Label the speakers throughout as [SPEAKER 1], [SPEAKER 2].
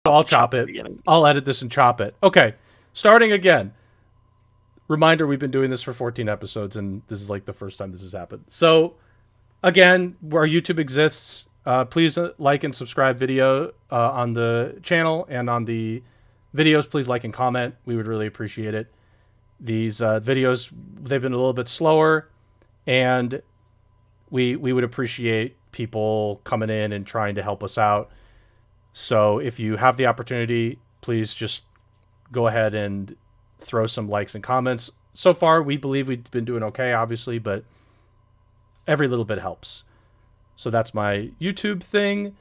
[SPEAKER 1] I'll chop it. I'll edit this and chop it. Okay, starting again. Reminder, we've been doing this for 14 episodes, and this is like the first time this has happened. So, again, where YouTube exists, please like and subscribe video on the channel, and on the videos, please like and comment. We would really appreciate it. These videos, they've been a little bit slower, and we would appreciate people coming in and trying to help us out. So if you have the opportunity, please just go ahead and throw some likes and comments. So far, we believe we've been doing okay, obviously, but every little bit helps. So that's my YouTube thing.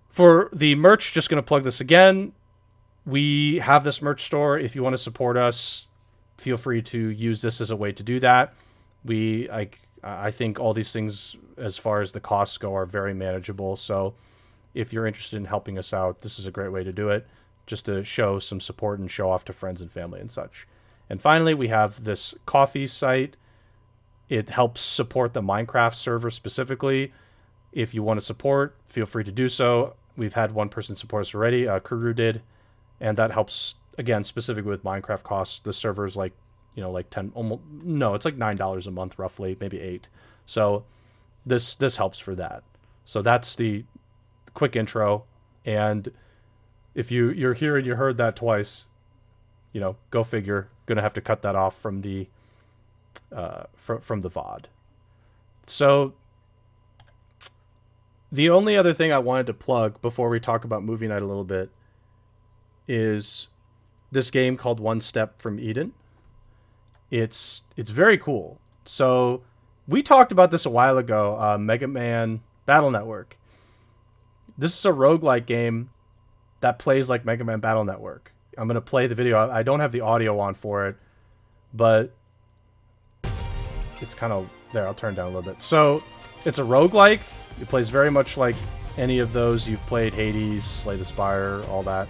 [SPEAKER 1] For the merch, just going to plug this again. We have this merch store. If you want to support us, feel free to use this as a way to do that. I think all these things, as far as the costs go, are very manageable. So if you're interested in helping us out, this is a great way to do it, just to show some support and show off to friends and family and such. And finally, we have this coffee site. It helps support the Minecraft server specifically. If you want to support, feel free to do so. We've had one person support us already, Kuru did, and that helps, again, specifically with Minecraft costs. The server is like, like 10, almost, no, it's like $9 a month roughly, maybe 8. So this helps for that. So that's the quick intro. And if you're here and you heard that twice, go figure. Gonna have to cut that off from the from the VOD. So the only other thing I wanted to plug before we talk about movie night a little bit is this game called One Step from Eden. It's very cool. So we talked about this a while ago, Mega Man Battle Network. This is a roguelike game that plays like Mega Man Battle Network. I'm going to play the video. I don't have the audio on for it, but it's kind of there. I'll turn it down a little bit. So it's a roguelike. It plays very much like any of those you've played, Hades, Slay the Spire, all that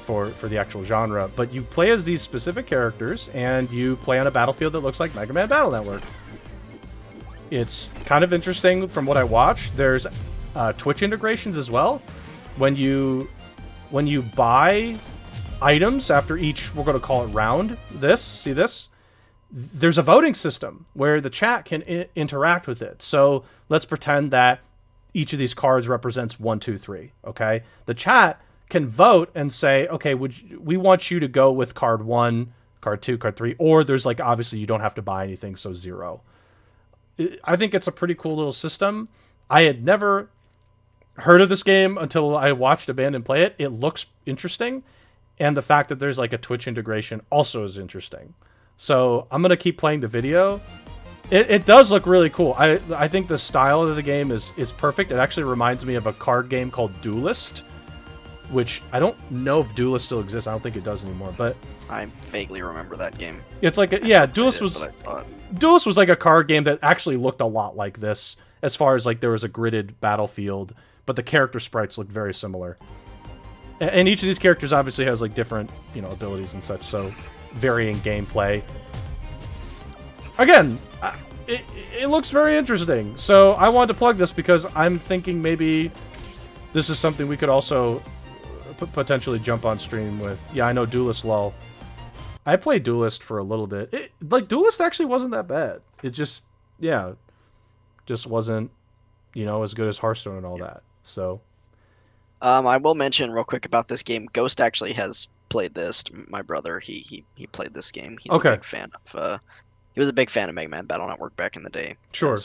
[SPEAKER 1] for the actual genre. But you play as these specific characters, and you play on a battlefield that looks like Mega Man Battle Network. It's kind of interesting from what I watched. There's Twitch integrations as well. When you buy items after each, we're going to call it round, see this? There's a voting system where the chat can interact with it. So let's pretend that each of these cards represents 1, 2, 3. Okay, the chat can vote and say, okay, we want you to go with card 1, card 2, card 3, or there's like, obviously you don't have to buy anything, so 0. I think it's a pretty cool little system. I had never heard of this game until I watched Abandon play it. It looks interesting, and the fact that there's like a Twitch integration also is interesting. So I'm gonna keep playing the video. It does look really cool. I think the style of the game is perfect. It actually reminds me of a card game called Duelist, which I don't know if Duelist still exists. I don't think it does anymore, but
[SPEAKER 2] I vaguely remember that game.
[SPEAKER 1] It's like Duelist was like a card game that actually looked a lot like this, as far as like there was a gridded battlefield, but the character sprites look very similar. And each of these characters obviously has like different, abilities and such, so varying gameplay. Again, it looks very interesting. So I wanted to plug this because I'm thinking maybe this is something we could also potentially jump on stream with. Yeah, I know Duelist LOL. I played Duelist for a little bit. Duelist actually wasn't that bad. It just wasn't, as good as Hearthstone and all that. So,
[SPEAKER 2] I will mention real quick about this game. Ghost actually has played this. My brother, he played this game. He's
[SPEAKER 1] okay.
[SPEAKER 2] A big fan of. He was a big fan of Mega Man Battle Network back in the day.
[SPEAKER 1] Sure.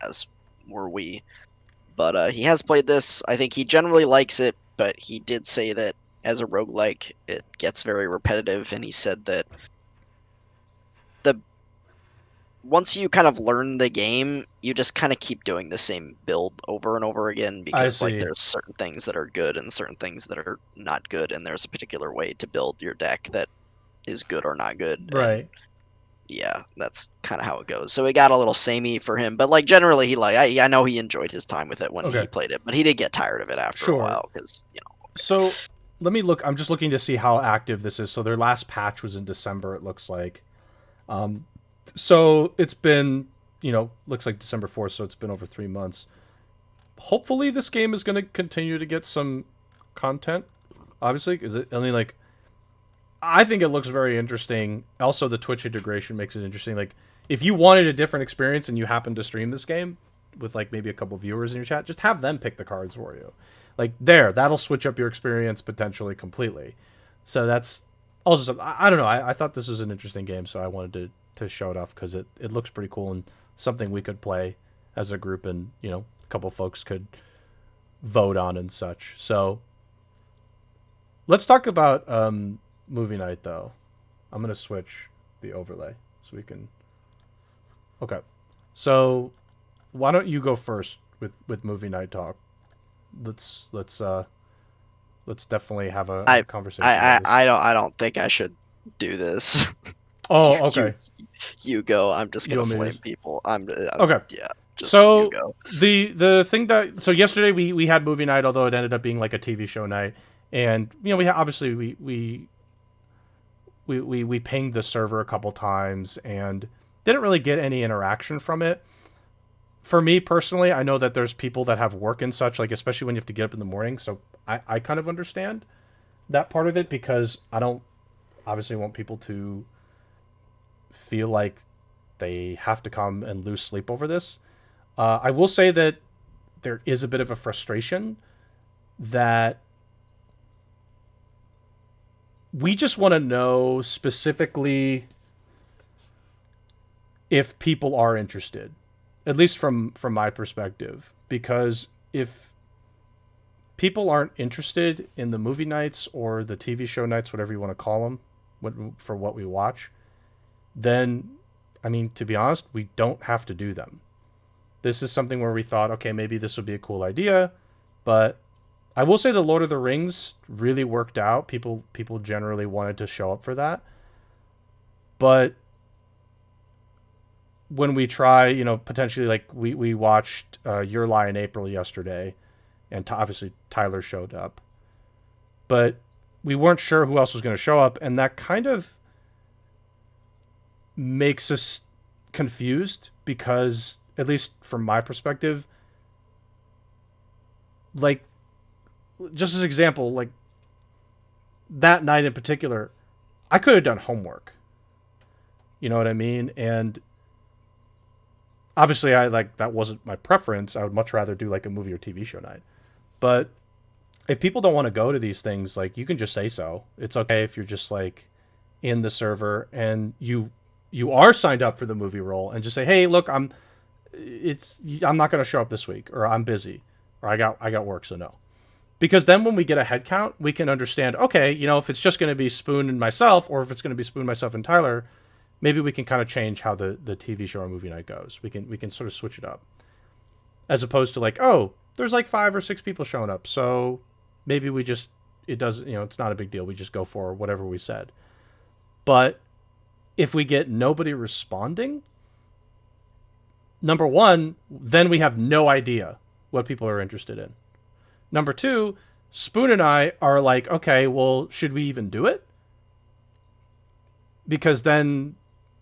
[SPEAKER 2] As were we. But he has played this. I think he generally likes it, but he did say that as a roguelike, it gets very repetitive, and he said that once you kind of learn the game, you just kind of keep doing the same build over and over again, because there's certain things that are good and certain things that are not good, and there's a particular way to build your deck that is good or not good.
[SPEAKER 1] Right.
[SPEAKER 2] And yeah, that's kind of how it goes. So it got a little samey for him, but generally I know he enjoyed his time with it when he played it, but he did get tired of it after a while because
[SPEAKER 1] So let me look. I'm just looking to see how active this is. So their last patch was in December, it looks like. So it's been, looks like December 4th, so it's been over 3 months. Hopefully this game is going to continue to get some content. obviously. Like, I think it looks very interesting. Also, the Twitch integration makes it interesting. Like, if you wanted a different experience and you happen to stream this game with like maybe a couple viewers in your chat, just have them pick the cards for you. Like, that'll switch up your experience potentially completely. So that's also, I don't know. I thought this was an interesting game, so I wanted to show it off because it looks pretty cool and something we could play as a group, and a couple folks could vote on and such. So let's talk about movie night though. I'm gonna switch the overlay so we can. Okay, so why don't you go first with movie night talk? Let's definitely have a conversation.
[SPEAKER 2] I don't think I should do this.
[SPEAKER 1] Oh, okay.
[SPEAKER 2] You go. I'm just gonna flame people.
[SPEAKER 1] Okay.
[SPEAKER 2] Yeah.
[SPEAKER 1] So the thing so yesterday we had movie night, although it ended up being like a TV show night, and obviously we pinged the server a couple times and didn't really get any interaction from it. For me personally, I know that there's people that have work and such, like especially when you have to get up in the morning, so I kind of understand that part of it, because I don't obviously want people to feel like they have to come and lose sleep over this. I will say that there is a bit of a frustration that we just want to know specifically if people are interested, at least from my perspective, because if people aren't interested in the movie nights or the TV show nights, whatever you want to call them, for what we watch, then, I mean, to be honest, we don't have to do them. This is something where we thought, okay, maybe this would be a cool idea, but I will say the Lord of the Rings really worked out. People generally wanted to show up for that. But when we try, potentially, like we watched Your Lie in April yesterday, and obviously Tyler showed up. But we weren't sure who else was going to show up, and that kind of makes us confused because, at least from my perspective, like, just as an example, like that night in particular, I could have done homework. You know what I mean? And obviously that wasn't my preference. I would much rather do like a movie or TV show night. But if people don't want to go to these things, like, you can just say so. It's okay if you're just like in the server and you are signed up for the movie role, and just say, "Hey, look, I'm not going to show up this week, or I'm busy, or I got work, so no." Because then when we get a head count, we can understand, okay, if it's just going to be Spoon and myself, or if it's going to be Spoon, myself, and Tyler, maybe we can kind of change how the TV show or movie night goes. We can sort of switch it up. As opposed to like, oh, there's like 5 or 6 people showing up, so maybe it's not a big deal. We just go for whatever we said. But if we get nobody responding, number one, then we have no idea what people are interested in. Number two, Spoon and I are like, okay, well, should we even do it? Because then,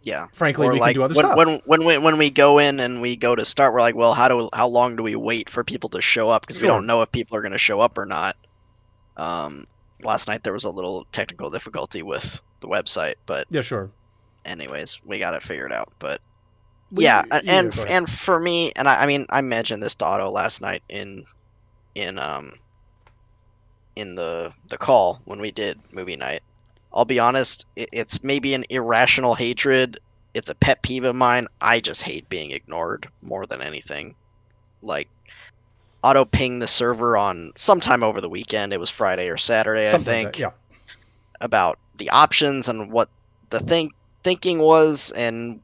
[SPEAKER 2] yeah,
[SPEAKER 1] frankly, we can do other stuff.
[SPEAKER 2] When we go in and we go to start, we're like, well, how long do we wait for people to show up? Because we don't know if people are going to show up or not. Last night there was a little technical difficulty with the website, but
[SPEAKER 1] yeah, sure.
[SPEAKER 2] Anyways, we got it figured out. But and for me, and I mean, I mentioned this to Otto last night in the call when we did movie night. I'll be honest, it's maybe an irrational hatred. It's a pet peeve of mine. I just hate being ignored more than anything. Like, Otto pinged the server on sometime over the weekend. It was Friday or Saturday, I think.
[SPEAKER 1] Like that, yeah.
[SPEAKER 2] About the options and what the thinking was, and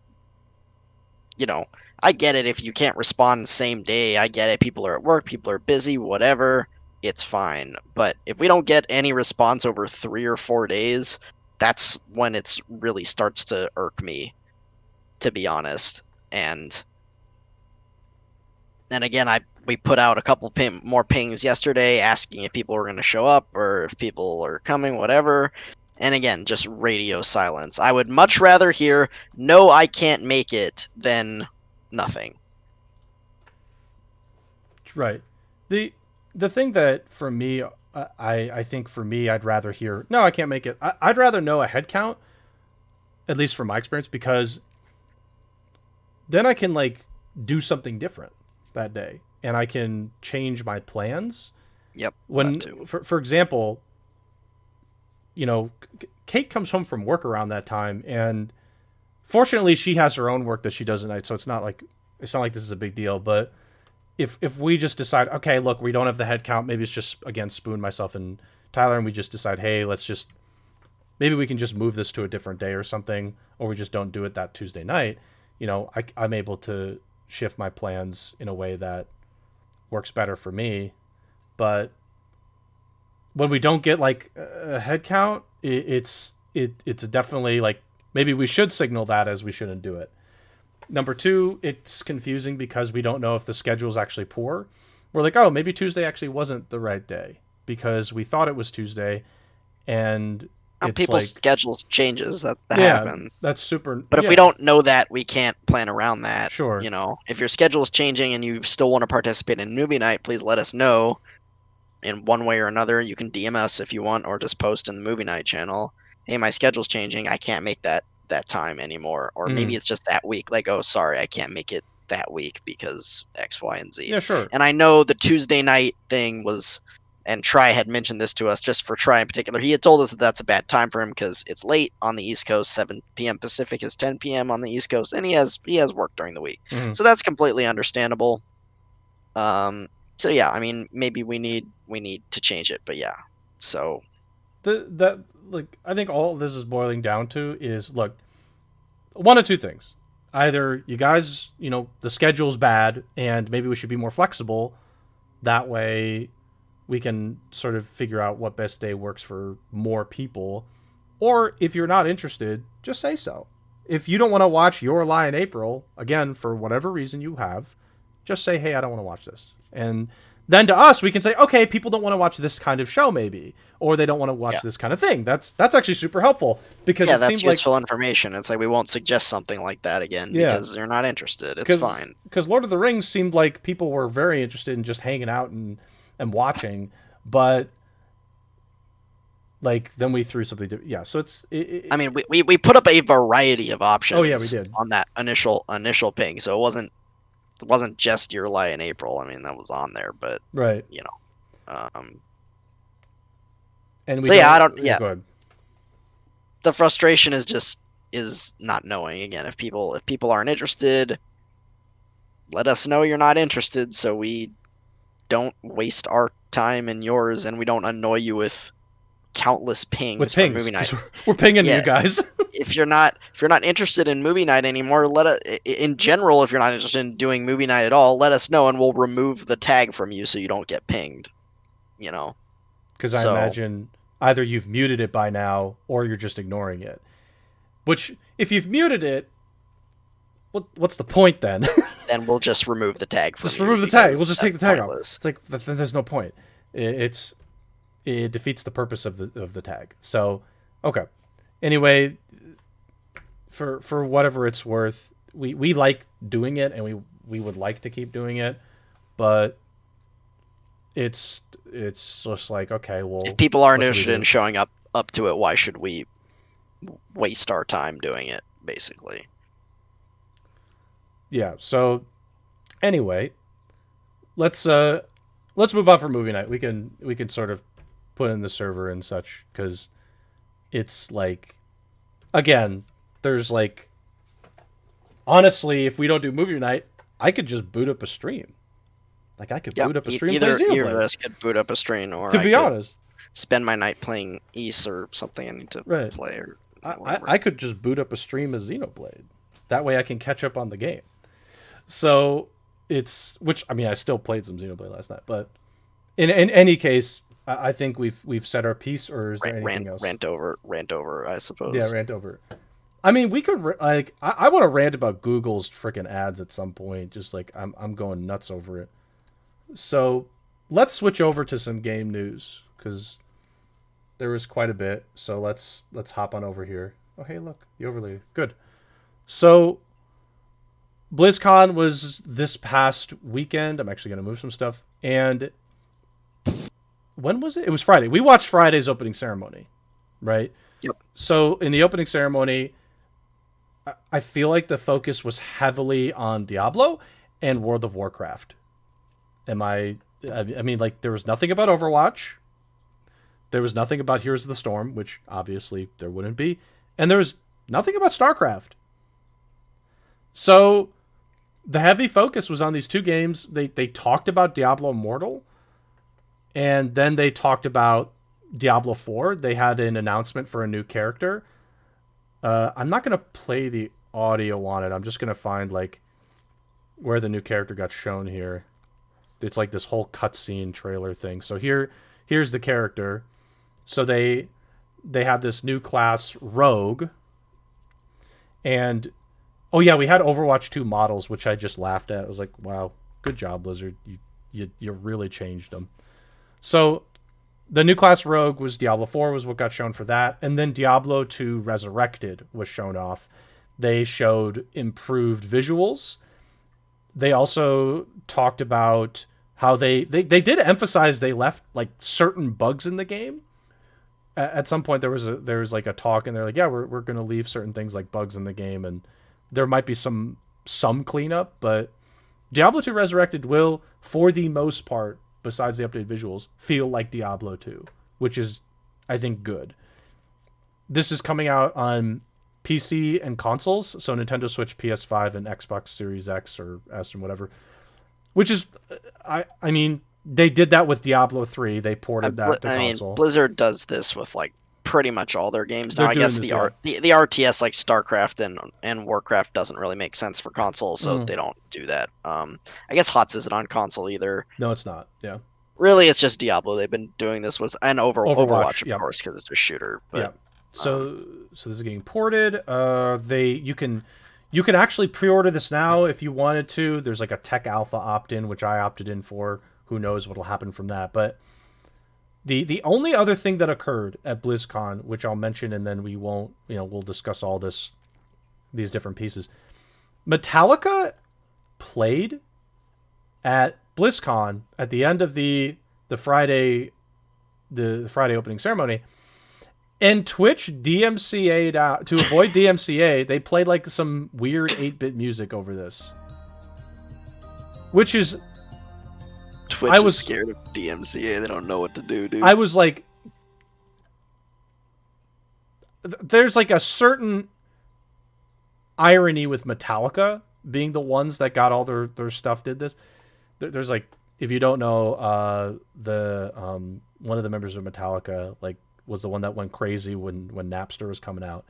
[SPEAKER 2] I get it if you can't respond the same day. I get it. People are at work. People are busy. Whatever. It's fine. But if we don't get any response over 3 or 4 days, that's when it's really starts to irk me, to be honest. And again, we put out a couple more pings yesterday asking if people were going to show up or if people are coming, whatever. And again, just radio silence. I would much rather hear, "No, I can't make it," than nothing.
[SPEAKER 1] Right. The thing that, for me, I think for me, I'd rather hear, no, I can't make it. I'd rather know a head count, at least from my experience, because then I can like do something different that day, and I can change my plans.
[SPEAKER 2] Yep.
[SPEAKER 1] When, for example, Kate comes home from work around that time, and fortunately she has her own work that she does at night, so it's not like this is a big deal. But if we just decide, okay, look, we don't have the head count, maybe it's just, again, Spoon, myself, and Tyler, and we just decide, hey, maybe we can just move this to a different day or something, or we just don't do it that Tuesday night. I'm able to shift my plans in a way that works better for me. But when we don't get like a head count, it's definitely like, maybe we should signal that as we shouldn't do it. Number two, it's confusing because we don't know if the schedule is actually poor. We're like, oh, maybe Tuesday actually wasn't the right day because we thought it was Tuesday, and
[SPEAKER 2] people's schedules changes. That happens.
[SPEAKER 1] That's super.
[SPEAKER 2] But if we don't know that, we can't plan around that.
[SPEAKER 1] Sure.
[SPEAKER 2] If your schedule is changing and you still want to participate in movie night, please let us know. In one way or another, you can DM us if you want, or just post in the movie night channel. Hey, my schedule's changing. I can't make that time anymore. Or maybe it's just that week. Like, oh, sorry, I can't make it that week because X, Y, and Z.
[SPEAKER 1] Yeah, sure.
[SPEAKER 2] And I know the Tuesday night thing was, and Try had mentioned this to us, just for Try in particular. He had told us that that's a bad time for him because it's late on the East Coast. 7 p.m. Pacific is 10 p.m. on the East Coast, and he has work during the week.
[SPEAKER 1] Mm-hmm.
[SPEAKER 2] So that's completely understandable. So yeah, I mean, maybe we need to change it, but yeah. So
[SPEAKER 1] I think all this is boiling down to is, look, one of two things. Either you guys, the schedule's bad and maybe we should be more flexible. That way we can sort of figure out what best day works for more people. Or if you're not interested, just say so. If you don't want to watch Your Lie in April, again, for whatever reason you have, just say, hey, I don't want to watch this. And then to us, we can say, okay, people don't want to watch this kind of show, maybe, or they don't want to watch this kind of thing. That's actually super helpful because it
[SPEAKER 2] that's
[SPEAKER 1] seems
[SPEAKER 2] useful information. It's like we won't suggest something like that again because they're not interested. It's fine.
[SPEAKER 1] Because Lord of the Rings seemed like people were very interested in just hanging out and watching, but like then we threw something. So
[SPEAKER 2] I mean, we put up a variety of options.
[SPEAKER 1] Oh yeah, we did
[SPEAKER 2] on that initial ping. So it wasn't just Your Lie in April. I mean, that was on there, but
[SPEAKER 1] right.
[SPEAKER 2] And so I don't. Yeah.
[SPEAKER 1] Go ahead.
[SPEAKER 2] The frustration is not knowing. Again, if people aren't interested, let us know you're not interested, so we don't waste our time and yours, and we don't annoy you with countless pings for movie night.
[SPEAKER 1] We're pinging you guys.
[SPEAKER 2] If you're not interested in movie night anymore, in general, if you're not interested in doing movie night at all, let us know and we'll remove the tag from you so you don't get pinged.
[SPEAKER 1] Because I imagine either you've muted it by now or you're just ignoring it. Which, if you've muted it, what's the point then?
[SPEAKER 2] Then we'll just remove the tag from you.
[SPEAKER 1] Just remove the tag. We'll just take the tag
[SPEAKER 2] off.
[SPEAKER 1] It's like there's no point. It defeats the purpose of the tag. So, okay. Anyway, for whatever it's worth, we like doing it and we would like to keep doing it, but it's just like, okay, well,
[SPEAKER 2] if people aren't interested in showing up to it, why should we waste our time doing it, basically?
[SPEAKER 1] Yeah. So anyway, let's move on from movie night. We can sort of put in the server and such, because it's like, again, there's like, honestly, if we don't do movie night, I could just boot up a stream. Like, I could boot up a stream.
[SPEAKER 2] Either of us could boot up a stream, or
[SPEAKER 1] to be honest,
[SPEAKER 2] spend my night playing Ys or something I need to play. Or
[SPEAKER 1] I could just boot up a stream of Xenoblade. That way I can catch up on the game. So I still played some Xenoblade last night, but in any case, I think we've said our piece, or is there anything else?
[SPEAKER 2] Rant over, I suppose.
[SPEAKER 1] Yeah, rant over. I mean, we could I want to rant about Google's freaking ads at some point. Just like I'm going nuts over it. So let's switch over to some game news, because there was quite a bit. So let's hop on over here. Oh, hey, look, the overlay. Good. So BlizzCon was this past weekend. I'm actually going to move some stuff. And when was it? It was Friday. We watched Friday's opening ceremony, right?
[SPEAKER 2] Yep.
[SPEAKER 1] So in the opening ceremony, I feel like the focus was heavily on Diablo and World of Warcraft. I mean, like, there was nothing about Overwatch. There was nothing about Heroes of the Storm, which obviously there wouldn't be. And there was nothing about StarCraft. So the heavy focus was on these two games. They talked about Diablo Immortal, and then they talked about Diablo 4. They had an announcement for a new character. I'm not going to play the audio on it. I'm just going to find, like, where the new character got shown here. It's like this whole cutscene trailer thing. So here's the character. So they have this new class, Rogue. And, oh yeah, we had Overwatch 2 models, which I just laughed at. I was like, wow, good job, Blizzard. You really changed them. So the new class Rogue was Diablo 4 was what got shown for that. And then Diablo 2 Resurrected was shown off. They showed improved visuals. They also talked about how they did emphasize they left, like, certain bugs in the game. At some point there was like a talk, and they're like, yeah, we're going to leave certain things like bugs in the game, and there might be some cleanup, but Diablo 2 Resurrected will, for the most part, besides the updated visuals, feel like Diablo 2, which is, I think, good. This is coming out on PC and consoles, so Nintendo Switch, PS5, and Xbox Series X or S or whatever. Which is, I mean, they did that with Diablo 3. They ported that to console.
[SPEAKER 2] Blizzard does this with, like, pretty much all their games now. I guess the RTS, like StarCraft and Warcraft, doesn't really make sense for consoles, so they don't do that. I guess HOTS isn't on console either.
[SPEAKER 1] No, it's not. Yeah.
[SPEAKER 2] Really, it's just Diablo. They've been doing this with, and Overwatch, of course, because it's a shooter. But,
[SPEAKER 1] yeah. So this is getting ported. You can actually pre-order this now if you wanted to. There's like a tech alpha opt-in, which I opted in for. Who knows what'll happen from that? But the only other thing that occurred at BlizzCon, which I'll mention, and then we'll discuss all these different pieces. Metallica played at BlizzCon at the end of the Friday opening ceremony. And Twitch DMCA'd out. To avoid DMCA, they played like some weird 8-bit music over this. Which is...
[SPEAKER 2] Twitch is scared of DMCA. They don't know what to do, dude.
[SPEAKER 1] I was like... There's like a certain irony with Metallica being the ones that got all their stuff did this. There's like... If you don't know, one of the members of Metallica, like, was the one that went crazy when Napster was coming out.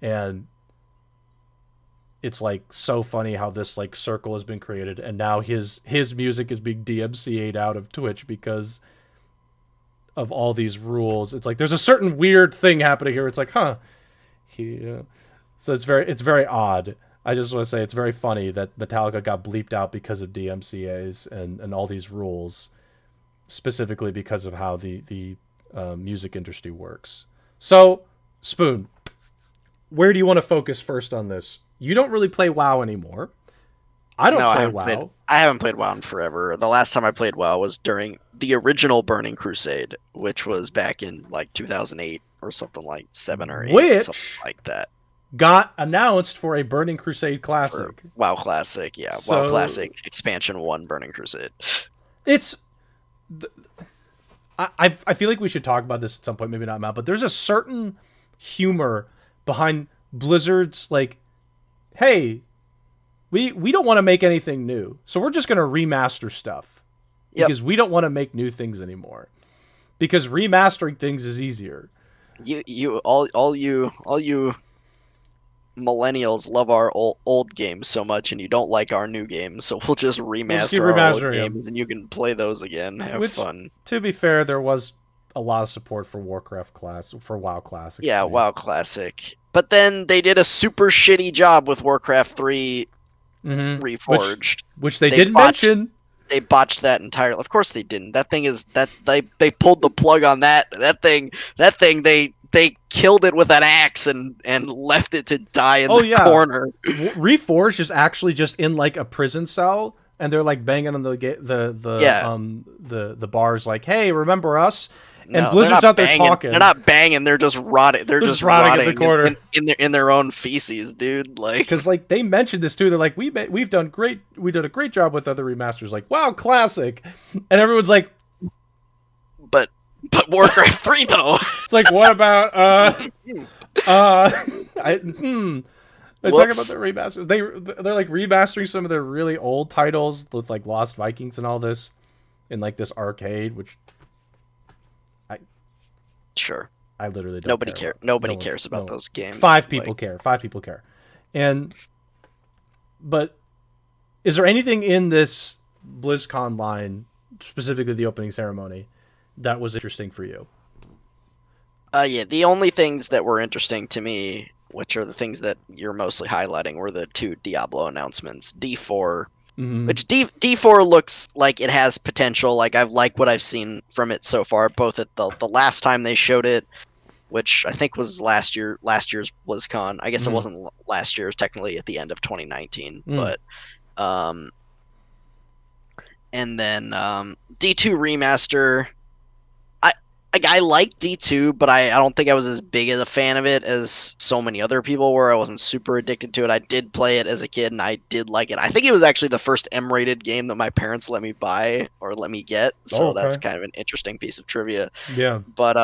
[SPEAKER 1] And it's like so funny how this like circle has been created, and now his music is being DMCA'd out of Twitch because of all these rules. It's like there's a certain weird thing happening here. It's like, so it's very odd. I just want to say it's very funny that Metallica got bleeped out because of DMCA's and all these rules, specifically because of how the music industry works. So, Spoon, where do you want to focus first on this? You don't really play WoW anymore. I don't play WoW.
[SPEAKER 2] I haven't played WoW in forever. The last time I played WoW was during the original Burning Crusade, which was back in like 2008 or something like 7 or 8, something like that.
[SPEAKER 1] Got announced for a Burning Crusade Classic.
[SPEAKER 2] WoW Classic, yeah. So, WoW Classic Expansion 1 Burning Crusade.
[SPEAKER 1] It's... I feel like we should talk about this at some point, maybe not now, but there's a certain humor behind Blizzard's, like, hey, we don't want to make anything new, so we're just going to remaster stuff. Yep. Because we don't want to make new things anymore. Because remastering things is easier.
[SPEAKER 2] All you millennials love our old games so much, and you don't like our new games, so we'll just remaster our old games, and you can play those again. Have fun.
[SPEAKER 1] To be fair, there was a lot of support for WoW Classic.
[SPEAKER 2] Yeah, WoW Classic. But then they did a super shitty job with Warcraft 3 Reforged.
[SPEAKER 1] Which they didn't mention.
[SPEAKER 2] They botched that entirely. Of course they didn't. That thing is they pulled the plug on that. That thing they killed it with an axe and left it to die in the corner.
[SPEAKER 1] Reforged is actually just in like a prison cell, and they're like banging on
[SPEAKER 2] Yeah.
[SPEAKER 1] the bars, like, "Hey, remember us?" And
[SPEAKER 2] No,
[SPEAKER 1] Blizzard's out there talking.
[SPEAKER 2] They're not banging. They're just rotting. They're just
[SPEAKER 1] rotting
[SPEAKER 2] rotting
[SPEAKER 1] in the corner
[SPEAKER 2] in their own feces, dude. Like,
[SPEAKER 1] because like they mentioned this too. They're like, we've done great. We did a great job with other remasters. Like, wow, classic. And everyone's like,
[SPEAKER 2] but Warcraft 3 though.
[SPEAKER 1] It's like, what about They're talking about the remasters. They're like remastering some of their really old titles with like Lost Vikings and all this in like this arcade, which
[SPEAKER 2] Sure.
[SPEAKER 1] I literally don't
[SPEAKER 2] Nobody
[SPEAKER 1] care.
[SPEAKER 2] Nobody cares about those games.
[SPEAKER 1] 5 people care. 5 people care. But is there anything in this BlizzCon line, specifically the opening ceremony, that was interesting for you?
[SPEAKER 2] Yeah, the only things that were interesting to me, which are the things that you're mostly highlighting, were the 2 Diablo announcements. D4, which D4 looks like it has potential. Like, I've liked what I've seen from it so far, both at the last time they showed it, which I think was last year's BlizzCon. I guess it wasn't last year; it was technically at the end of 2019. But and then D2 remaster. I like D2, but I don't think I was as big as a fan of it as so many other people were. I wasn't super addicted to it. I did play it as a kid, and I did like it. I think it was actually the first M-rated game that my parents let me buy or let me get. So that's kind of an interesting piece of trivia.
[SPEAKER 1] Yeah.
[SPEAKER 2] But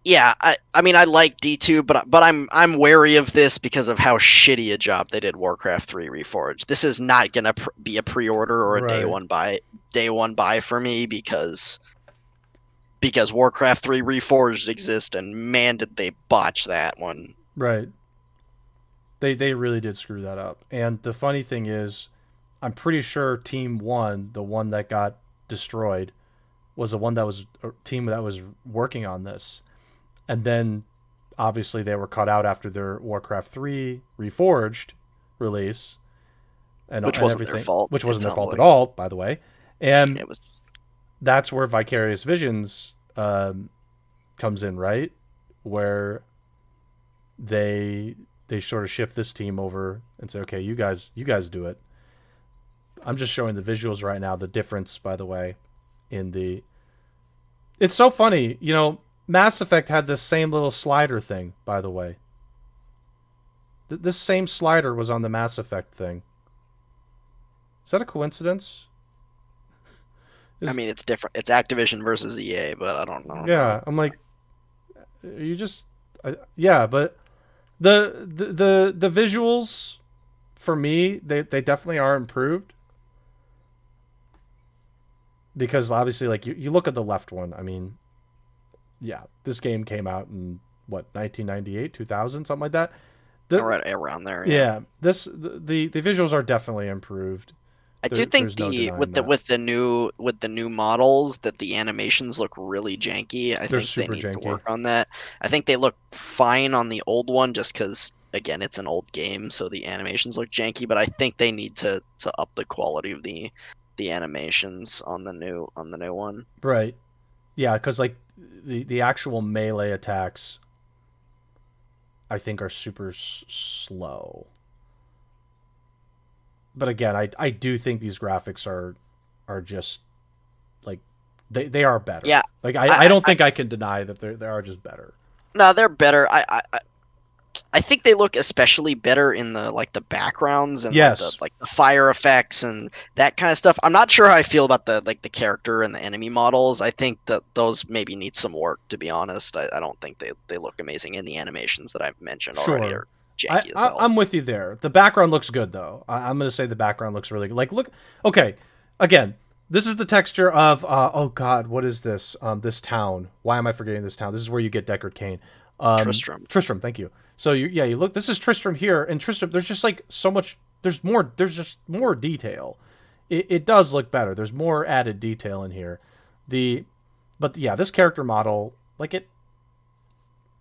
[SPEAKER 2] yeah, I mean I like D2, but I'm wary of this because of how shitty a job they did Warcraft 3 Reforged. This is not gonna be a pre-order or a day one buy for me because Warcraft 3 Reforged exists, and man did they botch that one.
[SPEAKER 1] Right. They really did screw that up. And the funny thing is, I'm pretty sure Team 1, the one that got destroyed, was the one that was a team that was working on this. And then, obviously, they were cut out after their Warcraft 3 Reforged release.
[SPEAKER 2] Which wasn't their fault.
[SPEAKER 1] Which wasn't their fault at all, by the way. And
[SPEAKER 2] it was...
[SPEAKER 1] that's where Vicarious Visions comes in, right? Where they sort of shift this team over and say, okay, you guys do it. I'm just showing the visuals right now. The difference, by the way, in the... It's so funny, you know... Mass Effect had this same little slider thing, by the way. This same slider was on the Mass Effect thing. Is that a coincidence?
[SPEAKER 2] I mean, it's different. It's Activision versus EA, but I don't know.
[SPEAKER 1] Yeah, I'm like, you just... yeah, but the visuals, for me, they definitely are improved. Because obviously, like, you look at the left one, I mean... Yeah, this game came out in, what, 1998, 2000, something like that?
[SPEAKER 2] Right around there.
[SPEAKER 1] Yeah, the visuals are definitely improved.
[SPEAKER 2] I do think with the new models that the animations look really janky. I think they need to work on that. I think they look fine on the old one just because, again, it's an old game, so the animations look janky. But I think they need to up the quality of the animations on the new one.
[SPEAKER 1] Right. Yeah, because like the actual melee attacks, I think, are super slow. But again, I do think these graphics are just like they are better.
[SPEAKER 2] Yeah.
[SPEAKER 1] Like I don't think I can deny that they are just better.
[SPEAKER 2] No, they're better. I think they look especially better in the backgrounds and the fire effects and that kind of stuff. I'm not sure how I feel about the character and the enemy models. I think that those maybe need some work, to be honest. I don't think they look amazing, in the animations that I've mentioned already are janky as hell.
[SPEAKER 1] I'm with you there. The background looks good though. I'm going to say the background looks really good. Like, look, okay, again, this is the texture of oh god, what is this? This town. Why am I forgetting this town? This is where you get Deckard Cain. Tristram, thank you. So you look, this is Tristram here, and Tristram, there's just like so much, there's just more detail. It does look better. There's more added detail in here. But yeah, this character model, like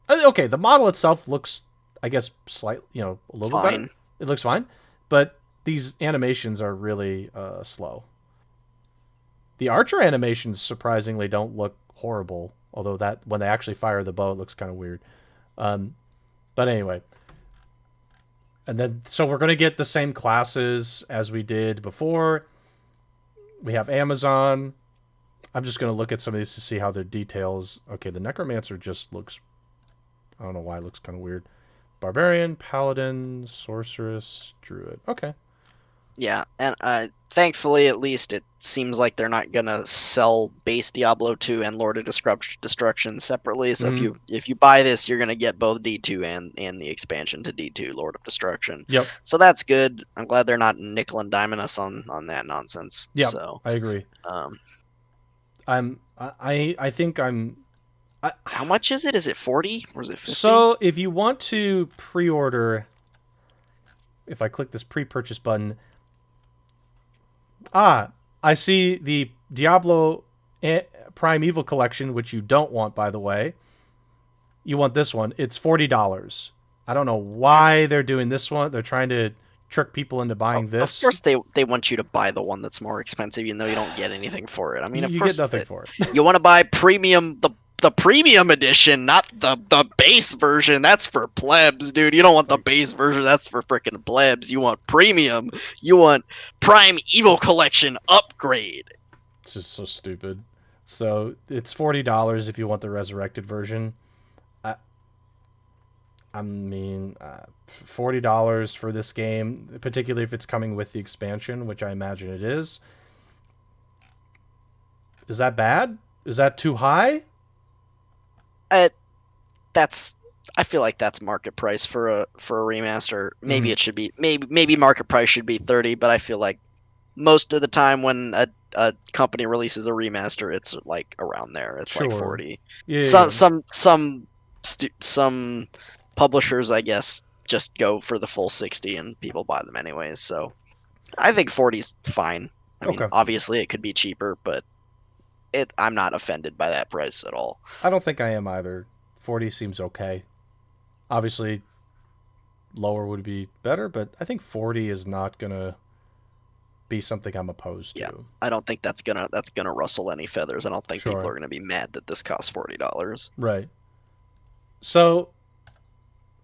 [SPEAKER 1] okay, the model itself looks, I guess, slightly, a little bit better. It looks fine, but these animations are really slow. The archer animations surprisingly don't look horrible, although that when they actually fire the bow, it looks kind of weird. But anyway, And then, so we're going to get the same classes as we did before. We have Amazon. I'm just going to look at some of these to see how their details. Okay, the Necromancer just looks, I don't know why it looks kind of weird. Barbarian, Paladin, Sorceress, Druid. Okay.
[SPEAKER 2] Yeah, and thankfully, at least it seems like they're not gonna sell base Diablo 2 and Lord of Destruction separately. So if you buy this, you're gonna get both D2 and the expansion to D2, Lord of Destruction.
[SPEAKER 1] Yep.
[SPEAKER 2] So that's good. I'm glad they're not nickel and diming us on that nonsense.
[SPEAKER 1] Yep.
[SPEAKER 2] So
[SPEAKER 1] I agree. I think I'm.
[SPEAKER 2] How much is it? Is it 40 or is it 50?
[SPEAKER 1] So if you want to pre-order, if I click this pre-purchase button. I see the Diablo Primeval Collection, which you don't want, by the way. You want this one. It's $40. I don't know why they're doing this one. They're trying to trick people into buying this.
[SPEAKER 2] Of course, they want you to buy the one that's more expensive, even though you don't get anything for it. I mean, of course,
[SPEAKER 1] get nothing for it.
[SPEAKER 2] You want to buy premium, the premium edition, not the base version. That's for plebs, dude. You don't want the base version. That's for freaking plebs. You want premium. You want Prime Evil Collection upgrade.
[SPEAKER 1] It's just so stupid. So it's $40 if you want the resurrected version. I mean, $40 for this game, particularly if it's coming with the expansion, which I imagine it is. Is that bad? Is that too high?
[SPEAKER 2] I feel like that's market price for a remaster. Maybe it should be maybe market price should be 30, but I feel like most of the time when a company releases a remaster, it's like around there. It's like 40.
[SPEAKER 1] Yeah.
[SPEAKER 2] Some publishers, I guess, just go for the full 60 and people buy them anyways. So I think 40 is fine. I mean, obviously it could be cheaper, but I'm not offended by that price at all.
[SPEAKER 1] I don't think I am either. 40 seems okay. Obviously, lower would be better, but I think 40 is not gonna be something I'm opposed to.
[SPEAKER 2] Yeah, I don't think that's gonna rustle any feathers. I don't think people are gonna be mad that this costs $40.
[SPEAKER 1] Right. So,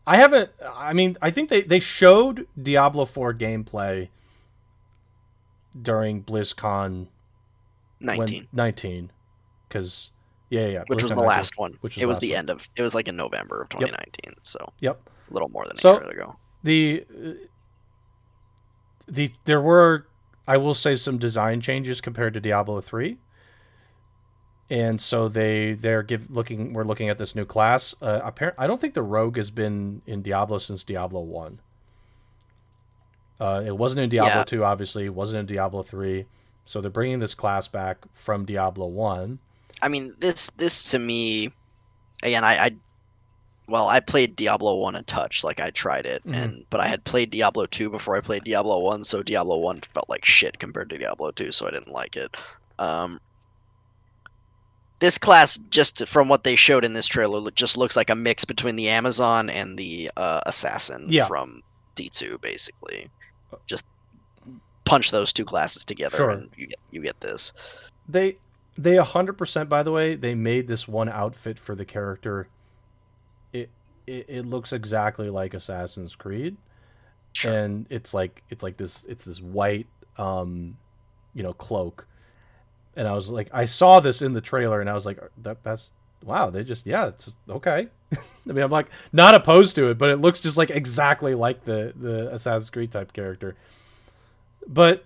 [SPEAKER 1] I think they showed Diablo 4 gameplay during BlizzCon 19. Because,
[SPEAKER 2] which was the last one. It was the
[SPEAKER 1] end
[SPEAKER 2] of, it was like in November of 2019. So,
[SPEAKER 1] a
[SPEAKER 2] little more than a year ago.
[SPEAKER 1] There were, I will say, some design changes compared to Diablo 3. And so we're looking at this new class. I don't think the rogue has been in Diablo since Diablo 1. It wasn't in Diablo 2, obviously. It wasn't in Diablo 3. So they're bringing this class back from Diablo 1.
[SPEAKER 2] I mean, this to me, again, I played Diablo 1 a touch, like I tried it, but I had played Diablo 2 before I played Diablo 1, so Diablo 1 felt like shit compared to Diablo 2, so I didn't like it. This class, just from what they showed in this trailer, just looks like a mix between the Amazon and the Assassin from D2, basically. Just punch those two classes together and you get this.
[SPEAKER 1] They 100%, by the way, they made this one outfit for the character. It looks exactly like Assassin's Creed. And it's this white cloak. And I was like, I saw this in the trailer and I was like, that's wow, it's okay. I mean, I'm like not opposed to it, but it looks just like exactly like the Assassin's Creed type character. But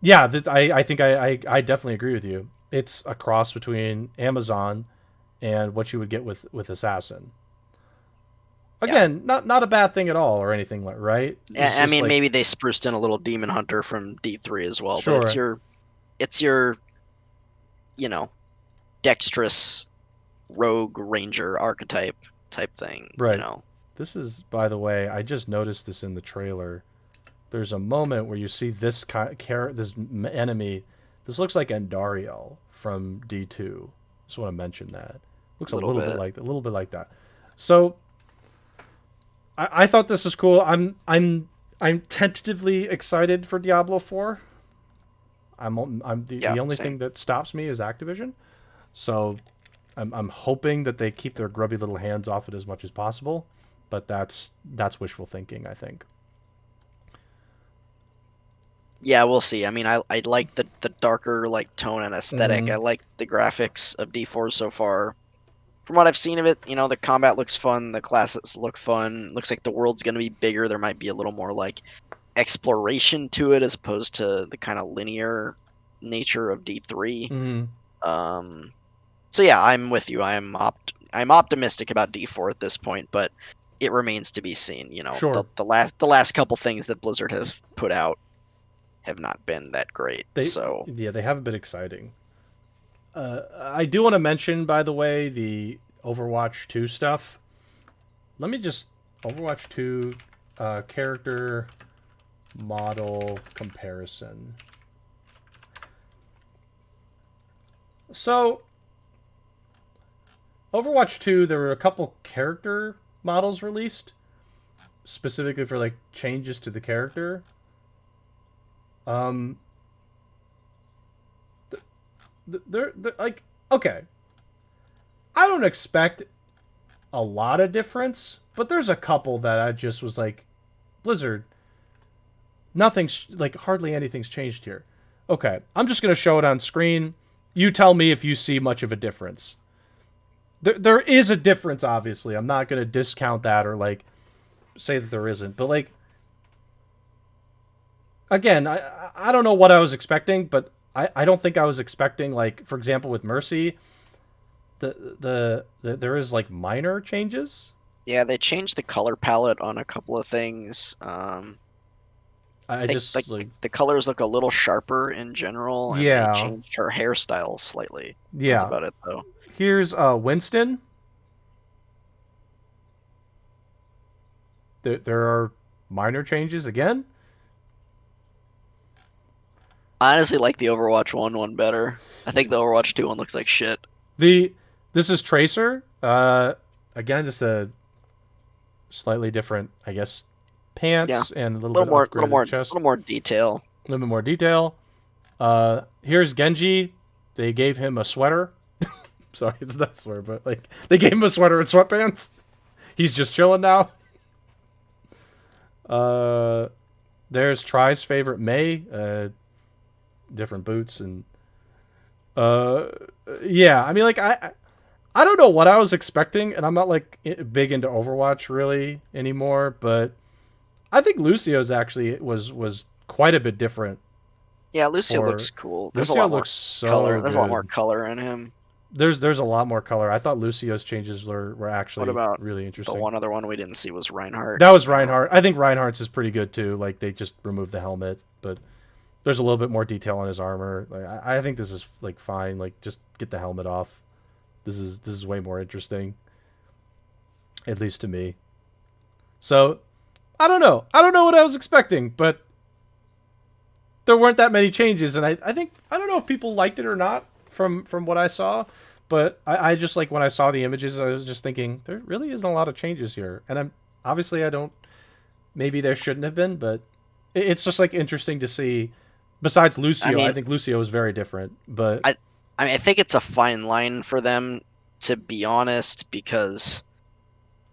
[SPEAKER 1] yeah, I think I definitely agree with you. It's a cross between Amazon and what you would get with Assassin. Again, not a bad thing at all or anything like, right?
[SPEAKER 2] I mean, maybe they spruced in a little Demon Hunter from D3 as well, but it's your dexterous rogue ranger archetype type thing,
[SPEAKER 1] right? This is, by the way, I just noticed this in the trailer. There's a moment where you see this enemy. This looks like Andariel from D2. Just want to mention that. Looks a little bit like that. So I thought this was cool. I'm tentatively excited for Diablo 4. The only thing that stops me is Activision. So I'm hoping that they keep their grubby little hands off it as much as possible. but that's wishful thinking, I think.
[SPEAKER 2] Yeah, we'll see. I mean, I like the darker like tone and aesthetic.
[SPEAKER 1] Mm-hmm.
[SPEAKER 2] I like the graphics of D4 so far. From what I've seen of it, the combat looks fun, the classes look fun. Looks like the world's going to be bigger. There might be a little more like exploration to it as opposed to the kind of linear nature of D3.
[SPEAKER 1] Mm-hmm.
[SPEAKER 2] So yeah, I'm with you. I'm optimistic about D4 at this point, but it remains to be seen.
[SPEAKER 1] Sure.
[SPEAKER 2] The last couple things that Blizzard have put out have not been that great.
[SPEAKER 1] They haven't been exciting. I do want to mention, by the way, the Overwatch 2 stuff. Let me just Overwatch 2 character model comparison. So, Overwatch 2, there were a couple character models released, specifically for like changes to the character. They're like, okay, I don't expect a lot of difference, but there's a couple that I just was like, Blizzard, nothing's like hardly anything's changed here. Okay, I'm just gonna show it on screen. You tell me if you see much of a difference. There is a difference, obviously. I'm not gonna discount that or like say that there isn't, but like, again, I don't know what I was expecting, but I don't think I was expecting, like, for example, with Mercy, the there is like minor changes.
[SPEAKER 2] Yeah, they changed the color palette on a couple of things.
[SPEAKER 1] I just like,
[SPEAKER 2] the colors look a little sharper in general, and they
[SPEAKER 1] yeah,
[SPEAKER 2] changed her hairstyle slightly. That's
[SPEAKER 1] yeah.
[SPEAKER 2] about it, though.
[SPEAKER 1] Here's Winston. There are minor changes again.
[SPEAKER 2] I honestly like the Overwatch 1 one better. I think the Overwatch 2 one looks like shit.
[SPEAKER 1] This is Tracer. Again, just a slightly different, I guess, pants and a little bit upgraded chest.
[SPEAKER 2] A little more detail.
[SPEAKER 1] A little bit more detail. Here's Genji. They gave him a sweater. Sorry, it's not a sweater, but like they gave him a sweater and sweatpants. He's just chilling now. There's Try's favorite Mei. Different boots and yeah. I mean, like I don't know what I was expecting, and I'm not like big into Overwatch really anymore, but I think Lucio's actually was quite a bit different.
[SPEAKER 2] Yeah, Lucio looks cool. There's
[SPEAKER 1] Lucio
[SPEAKER 2] a lot more
[SPEAKER 1] looks so
[SPEAKER 2] color. There's
[SPEAKER 1] good.
[SPEAKER 2] a lot more color in him.
[SPEAKER 1] There's a lot more color. I thought Lucio's changes were actually really interesting.
[SPEAKER 2] The one other one we didn't see was Reinhardt.
[SPEAKER 1] That was Reinhardt. I think Reinhardt's is pretty good too. Like they just removed the helmet, but there's a little bit more detail on his armor. Like, I think this is like fine. Like just get the helmet off. This is way more interesting, at least to me. So I don't know. I don't know what I was expecting, but there weren't that many changes, and I think I don't know if people liked it or not from what I saw, but I just like when I saw the images, I was just thinking there really isn't a lot of changes here, and I don't. Maybe there shouldn't have been, but it's just like interesting to see. Besides Lucio, I think Lucio is very different, but
[SPEAKER 2] I think it's a fine line for them, to be honest, because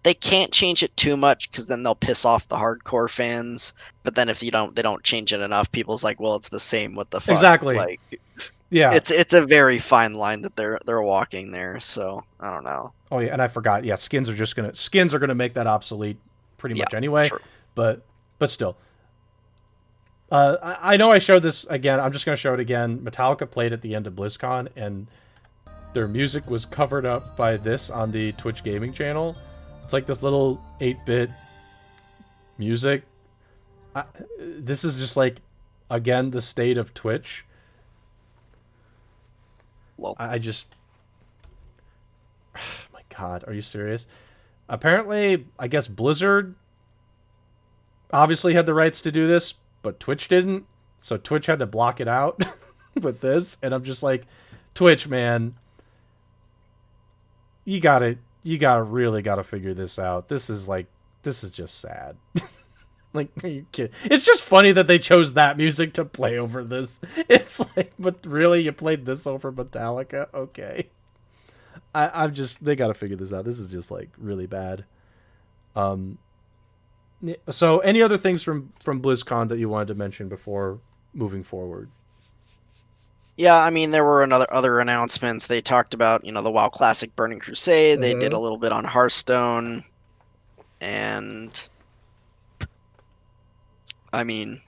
[SPEAKER 2] they can't change it too much because then they'll piss off the hardcore fans. But then if they don't change it enough, people's like, well, it's the same. What the fuck?
[SPEAKER 1] Exactly.
[SPEAKER 2] Like,
[SPEAKER 1] yeah,
[SPEAKER 2] it's a very fine line that they're walking there. So I don't know.
[SPEAKER 1] Oh yeah, and I forgot. Yeah, skins are gonna make that obsolete pretty much anyway.
[SPEAKER 2] True.
[SPEAKER 1] But still. I know I showed this again. I'm just going to show it again. Metallica played at the end of BlizzCon, and their music was covered up by this on the Twitch gaming channel. It's like this little 8-bit music. This is just like, again, the state of Twitch.
[SPEAKER 2] Well,
[SPEAKER 1] I just... my God, are you serious? Apparently, I guess Blizzard obviously had the rights to do this, but Twitch didn't, so Twitch had to block it out with this, and I'm just like, Twitch, man, you really gotta figure this out. This is just sad. Like, are you kidding? It's just funny that they chose that music to play over this. It's like, but really, you played this over Metallica? Okay. They gotta figure this out. This is just like really bad. Um, so any other things from BlizzCon that you wanted to mention before moving forward?
[SPEAKER 2] Yeah, I mean, there were other announcements. They talked about, the WoW Classic Burning Crusade. They did a little bit on Hearthstone, and I mean,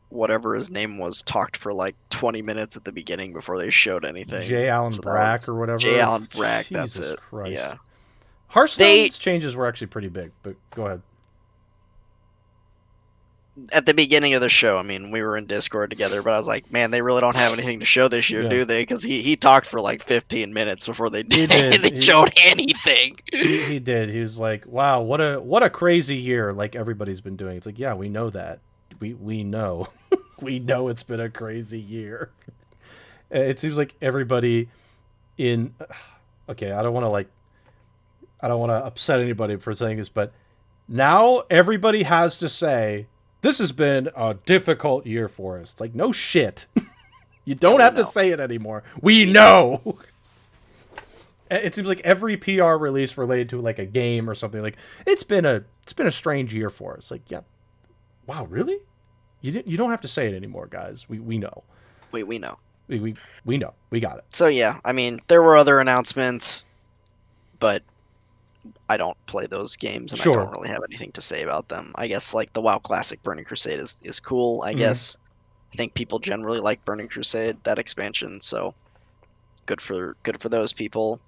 [SPEAKER 2] whatever his name was talked for like 20 minutes at the beginning before they showed anything.
[SPEAKER 1] J. Allen
[SPEAKER 2] So
[SPEAKER 1] Brack or whatever.
[SPEAKER 2] J. Allen Brack, that's
[SPEAKER 1] Jesus
[SPEAKER 2] it.
[SPEAKER 1] Christ.
[SPEAKER 2] Yeah.
[SPEAKER 1] Hearthstone's changes were actually pretty big, but go ahead.
[SPEAKER 2] At the beginning of the show, I mean, we were in Discord together, but I was like, man, they really don't have anything to show this year, do they? Because he talked for like 15 minutes before they showed anything.
[SPEAKER 1] He did. He was like, wow, what a crazy year, like everybody's been doing. It's like, yeah, we know that. We know. We know it's been a crazy year. It seems like everybody in... Okay, I don't want to upset anybody for saying this, but now everybody has to say, this has been a difficult year for us. It's like, no shit. You don't have to say it anymore. We know. It seems like every PR release related to like a game or something, like it's been a strange year for us. Like, yeah. Wow, really? You don't have to say it anymore, guys. We know.
[SPEAKER 2] We know.
[SPEAKER 1] We know. We got it.
[SPEAKER 2] So yeah, I mean, there were other announcements, but I don't play those games, and I don't really have anything to say about them. I guess like the WoW Classic Burning Crusade is cool. I guess I think people generally like Burning Crusade, that expansion. So good for those people.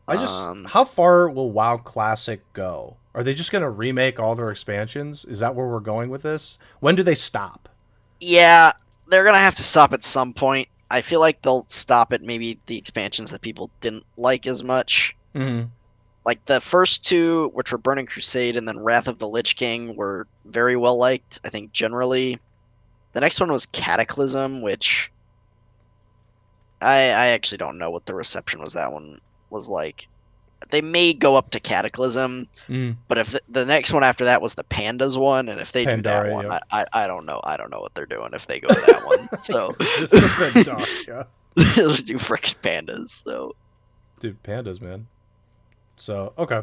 [SPEAKER 1] How far will WoW Classic go? Are they just gonna remake all their expansions? Is that where we're going with this? When do they stop?
[SPEAKER 2] Yeah, they're gonna have to stop at some point. I feel like they'll stop at maybe the expansions that people didn't like as much.
[SPEAKER 1] Mm-hmm.
[SPEAKER 2] Like the first two, which were Burning Crusade and then Wrath of the Lich King, were very well liked, I think, generally. The next one was Cataclysm, which I actually don't know what the reception was. That one was like. They may go up to Cataclysm, but if the next one after that was the Pandas one, and if they do that one, yep. I don't know. I don't know what they're doing if they go to that one. So let's do frickin' Pandas. So,
[SPEAKER 1] dude, Pandas, man. So okay,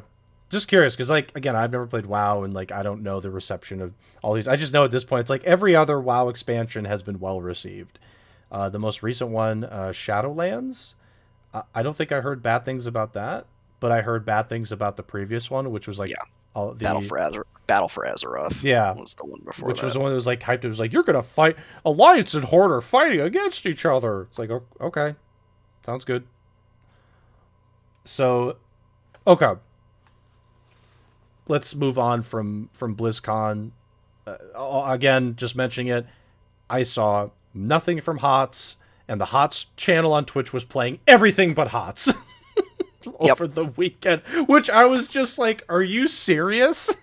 [SPEAKER 1] just curious because like again, I've never played WoW and like I don't know the reception of all these. I just know at this point it's like every other WoW expansion has been well received. The most recent one, Shadowlands. I don't think I heard bad things about that. But I heard bad things about the previous one, which was like
[SPEAKER 2] Battle for Azeroth.
[SPEAKER 1] Yeah,
[SPEAKER 2] was the one before.
[SPEAKER 1] Which was the one that was like hyped. It was like you're gonna fight Alliance and Horde are fighting against each other. It's like okay, sounds good. So, okay, let's move on from BlizzCon. Again, just mentioning it, I saw nothing from HOTS, and the HOTS channel on Twitch was playing everything but HOTS. Over the weekend, which I was just like, are you serious?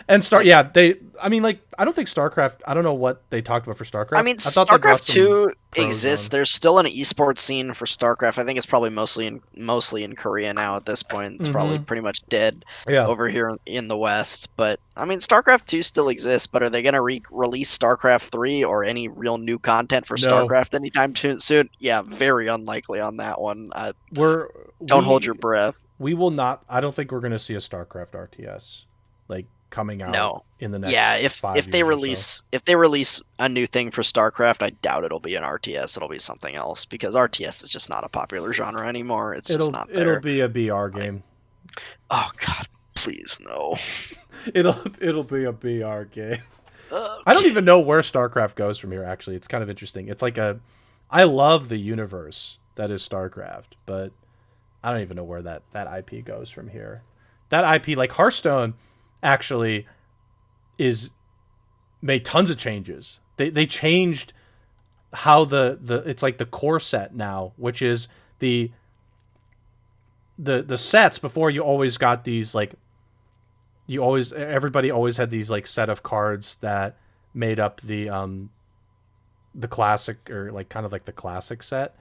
[SPEAKER 1] And I mean, like, I don't think StarCraft, I don't know what they talked about for StarCraft.
[SPEAKER 2] I mean, StarCraft 2 exists. There's still an esports scene for StarCraft. I think it's probably mostly in Korea now at this point. It's probably pretty much dead over here in the West. But, I mean, StarCraft 2 still exists, but are they going to release StarCraft 3 or any real new content for StarCraft anytime soon? Yeah, very unlikely on that one. Don't hold your breath.
[SPEAKER 1] We will not, I don't think we're going to see a StarCraft RTS. Like, coming out in the next 5 years
[SPEAKER 2] if they release a new thing for StarCraft, I doubt it'll be an RTS. It'll be something else because RTS is just not a popular genre anymore. Just not there.
[SPEAKER 1] It'll be a BR game.
[SPEAKER 2] Oh God, please no.
[SPEAKER 1] it'll be a BR game. Okay. I don't even know where StarCraft goes from here. Actually, it's kind of interesting. It's like I love the universe that is StarCraft, but I don't even know where that IP goes from here. That IP, like Hearthstone, actually made tons of changes. They changed how the it's like the core set now, which is the sets. Before, you always got these like everybody always had these like set of cards that made up the classic, or like kind of like the classic set,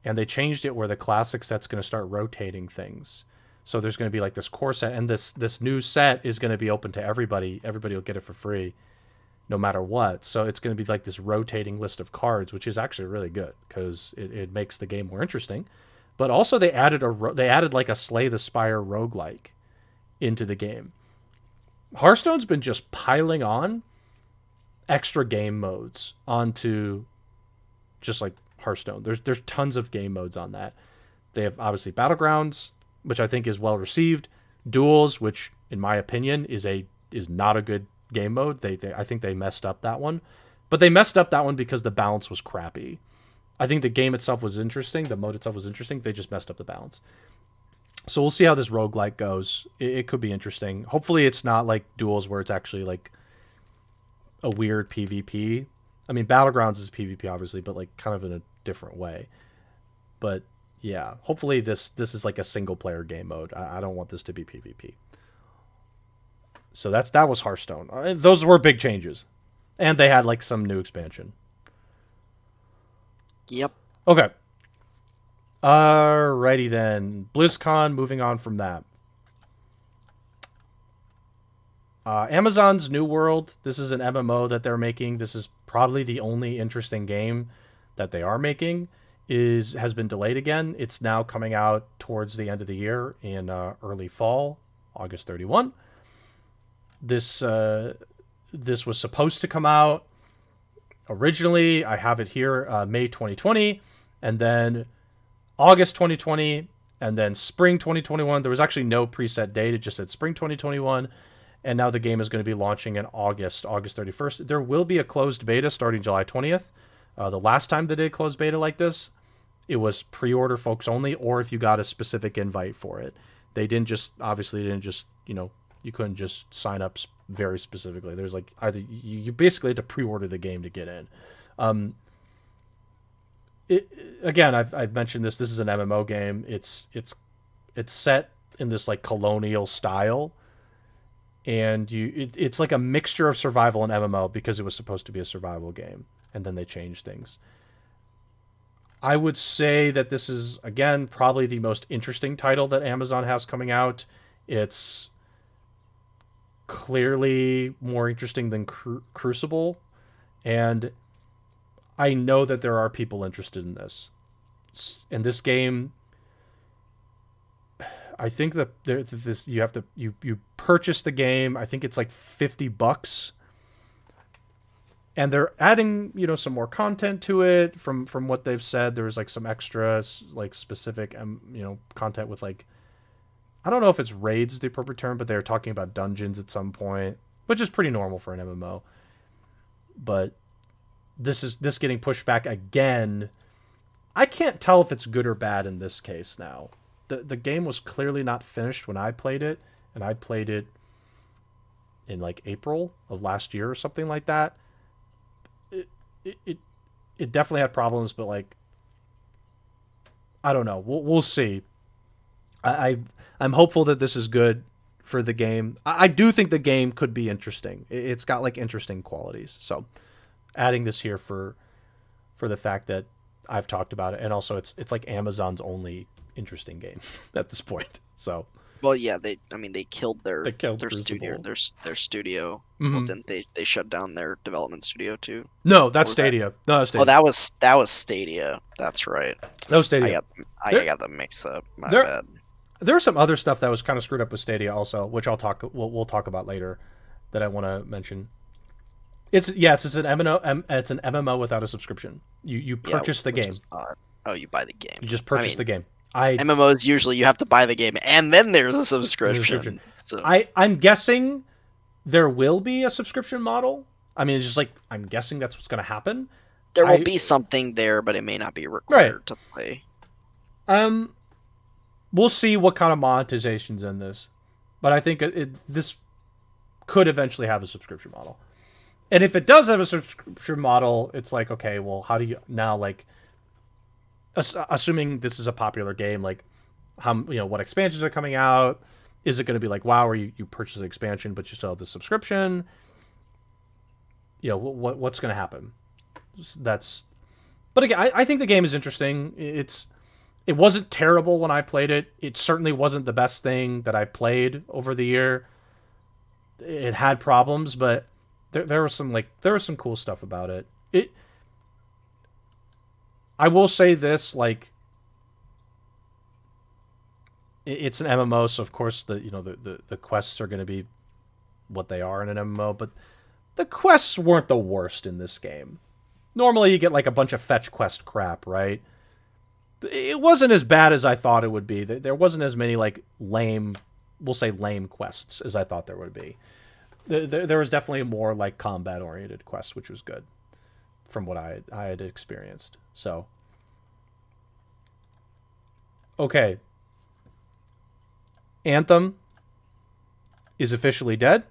[SPEAKER 1] and they changed it where the classic set's going to start rotating things. So there's going to be like this core set, and this new set is going to be open to everybody. Everybody will get it for free, no matter what. So it's going to be like this rotating list of cards, which is actually really good because it makes the game more interesting. But also they added like a Slay the Spire roguelike into the game. Hearthstone's been just piling on extra game modes onto just like Hearthstone. There's tons of game modes on that. They have obviously Battlegrounds, which I think is well received. Duels, which in my opinion is not a good game mode. I think they messed up that one. But they messed up that one because the balance was crappy. I think the game itself was interesting. The mode itself was interesting. They just messed up the balance. So we'll see how this roguelike goes. It could be interesting. Hopefully it's not like Duels where it's actually like a weird PvP. I mean, Battlegrounds is PvP obviously, but like kind of in a different way. But yeah, hopefully this is like a single player game mode. I don't want this to be PvP. So that was Hearthstone. Those were big changes. And they had like some new expansion.
[SPEAKER 2] Yep.
[SPEAKER 1] Okay. Alrighty then. BlizzCon, moving on from that. Amazon's New World. This is an MMO that they're making. This is probably the only interesting game that they are making. Has been delayed again. It's now coming out towards the end of the year in early fall, August 31. This was supposed to come out originally. I have it here, May 2020, and then August 2020, and then spring 2021. There was actually no preset date. It just said spring 2021. And now the game is going to be launching in August 31st. There will be a closed beta starting July 20th. The last time they did closed beta like this, it was pre-order folks only, or if you got a specific invite for it. They didn't just, you couldn't just sign up very specifically. There's like either you basically had to pre-order the game to get in. Again, I've mentioned this. This is an MMO game. It's set in this like colonial style. And it's like a mixture of survival and MMO because it was supposed to be a survival game, and then they changed things. I would say that this is, again, probably the most interesting title that Amazon has coming out. It's clearly more interesting than Crucible, and I know that there are people interested in this. And this game, I think that you purchase the game. I think it's like $50, and they're adding some more content to it. From what they've said, there's like some extra like specific content with like, I don't know if it's raids the appropriate term, but they're talking about dungeons at some point, which is pretty normal for an MMO. But this getting pushed back again. I can't tell if it's good or bad in this case now. The game was clearly not finished when I played it, and I played it in like April of last year or something like that. It definitely had problems, but like, I don't know. We'll see. I'm hopeful that this is good for the game. I do think the game could be interesting. It's got like interesting qualities. So adding this here for the fact that I've talked about it, and also it's like Amazon's only interesting game at this point. So
[SPEAKER 2] well, yeah, they killed their
[SPEAKER 1] Crucible.
[SPEAKER 2] their studio.
[SPEAKER 1] Mm-hmm.
[SPEAKER 2] Well, didn't they shut down their development studio too?
[SPEAKER 1] No, that's Stadia.
[SPEAKER 2] That?
[SPEAKER 1] No, that's Stadia.
[SPEAKER 2] Oh, that was Stadia. That's right.
[SPEAKER 1] That was Stadia.
[SPEAKER 2] I got them mixed up. My bad.
[SPEAKER 1] There was some other stuff that was kind of screwed up with Stadia also, which we'll talk about later, that I want to mention. It's an MMO. It's an MMO without a subscription. You purchase the game.
[SPEAKER 2] Oh, you buy the game.
[SPEAKER 1] You just purchase the game.
[SPEAKER 2] MMOs usually you have to buy the game and then there's a subscription. So.
[SPEAKER 1] I'm guessing there will be a subscription model. I mean, it's just like, I'm guessing that's what's going to happen.
[SPEAKER 2] There will be something there, but it may not be required to play.
[SPEAKER 1] We'll see what kind of monetization's in this, but I think this could eventually have a subscription model. And if it does have a subscription model, it's like, okay, well, how do you now, like, assuming this is a popular game, like, how what expansions are coming out? Is it going to be like, WoW, where you purchase an expansion but you still have the subscription? What's going to happen? But again, I think the game is interesting. It wasn't terrible when I played it. It certainly wasn't the best thing that I played over the year. It had problems, but there was some cool stuff about it. I will say this, like, it's an MMO, so of course the quests are going to be what they are in an MMO, but the quests weren't the worst in this game. Normally you get like a bunch of fetch quest crap, right? It wasn't as bad as I thought it would be. There wasn't as many like lame, we'll say lame quests as I thought there would be. There was definitely more like combat oriented quests, which was good from what I had experienced. So, okay, Anthem is officially dead.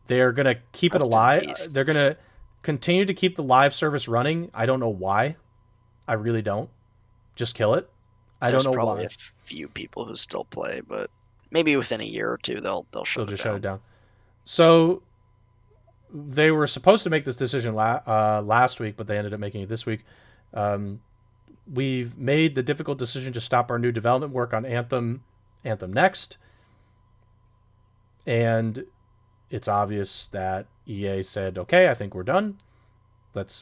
[SPEAKER 1] They're gonna keep it alive. They're gonna continue to keep the live service running. I don't know why. I really don't. Just kill it. I don't know why. There's
[SPEAKER 2] probably a few people who still play, but maybe within a year or two they'll shut it down.
[SPEAKER 1] So they were supposed to make this decision last week, but they ended up making it this week. We've made the difficult decision to stop our new development work on Anthem Next. And it's obvious that EA said, okay, I think we're done. This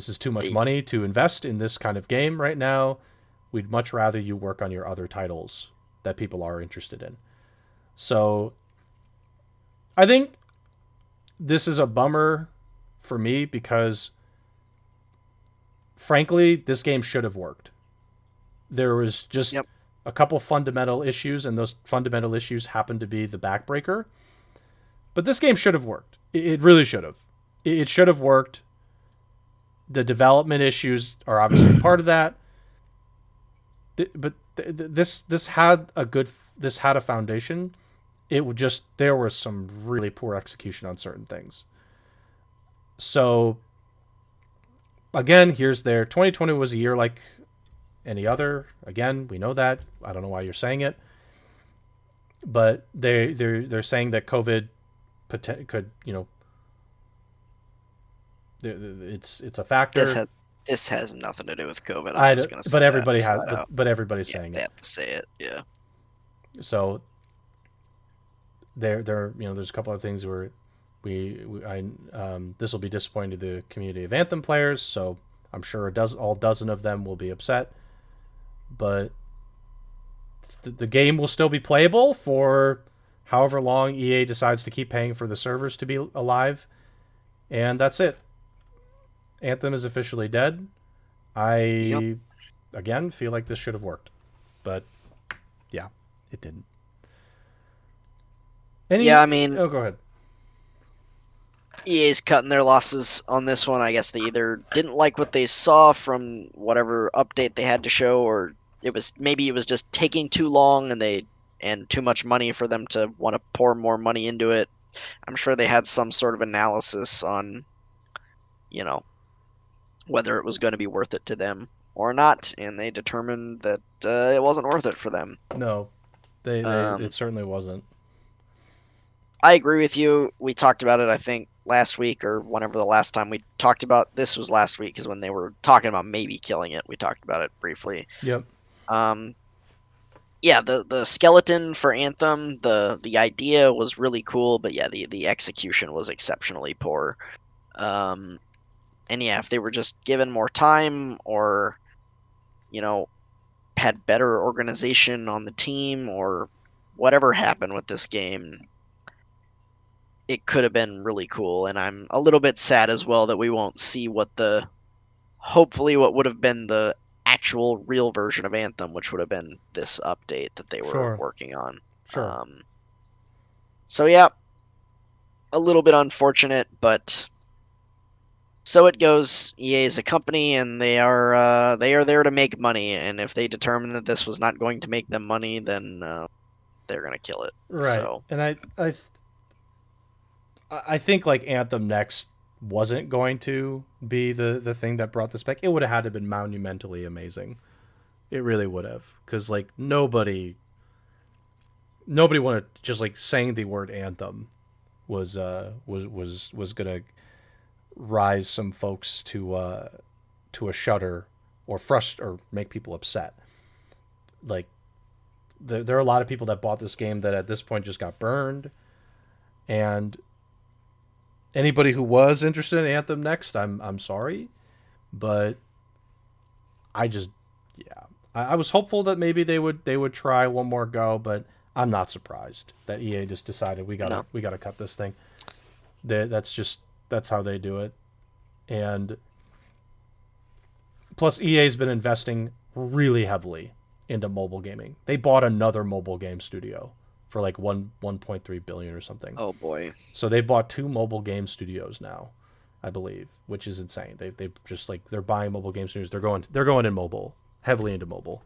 [SPEAKER 1] is too much money to invest in this kind of game right now. We'd much rather you work on your other titles that people are interested in. So I think this is a bummer for me because, frankly, this game should have worked. There was just a couple fundamental issues, and those fundamental issues happened to be the backbreaker. But this game should have worked. It really should have. It should have worked. The development issues are obviously part of that. But this had a foundation. There was some really poor execution on certain things. So again, here's their 2020 was a year like any other. Again, we know that. I don't know why you're saying it, but they're saying that COVID could, it's a factor.
[SPEAKER 2] This has nothing to do with COVID.
[SPEAKER 1] But everybody but everybody's saying it.
[SPEAKER 2] They have to say it. Yeah.
[SPEAKER 1] So there there's a couple of things where this will be disappointing to the community of Anthem players. So I'm sure all dozen of them will be upset, but the game will still be playable for however long EA decides to keep paying for the servers to be alive, and that's it. Anthem is officially dead. Again, feel like this should have worked, but yeah, it didn't.
[SPEAKER 2] Oh,
[SPEAKER 1] go ahead.
[SPEAKER 2] EA's cutting their losses on this one. I guess they either didn't like what they saw from whatever update they had to show, or it was just taking too long and too much money for them to want to pour more money into it. I'm sure they had some sort of analysis on, whether it was going to be worth it to them or not, and they determined that it wasn't worth it for them.
[SPEAKER 1] No, it certainly wasn't.
[SPEAKER 2] I agree with you. We talked about it, I think, last week or whenever the last time we talked about this was last week, because when they were talking about maybe killing it, we talked about it briefly.
[SPEAKER 1] Yep.
[SPEAKER 2] Yeah, the skeleton for Anthem, the idea was really cool, but yeah, the execution was exceptionally poor. And yeah, if they were just given more time or, had better organization on the team or whatever happened with this game, it could have been really cool. And I'm a little bit sad as well that we won't see what would have been the actual real version of Anthem, which would have been this update that they were working on.
[SPEAKER 1] Sure.
[SPEAKER 2] So yeah, a little bit unfortunate, but so it goes. EA is a company, and they are there to make money. And if they determine that this was not going to make them money, then they're gonna kill it.
[SPEAKER 1] Right.
[SPEAKER 2] So.
[SPEAKER 1] And I think like Anthem Next wasn't going to be the thing that brought this back. It would have had to have been monumentally amazing. It really would have, because like nobody wanted, just like saying the word Anthem was gonna rise some folks to a shudder or make people upset. Like there are a lot of people that bought this game that at this point just got burned, and anybody who was interested in Anthem Next, I'm sorry, but I was hopeful that maybe they would try one more go, but I'm not surprised that EA just decided we gotta cut this thing. That's how they do it. And plus, EA's been investing really heavily into mobile gaming. They bought another mobile game studio for like 1.3 billion or something.
[SPEAKER 2] Oh boy!
[SPEAKER 1] So they bought 2 mobile game studios now, I believe, which is insane. They just like they're buying mobile game studios. They're going in mobile, heavily into mobile,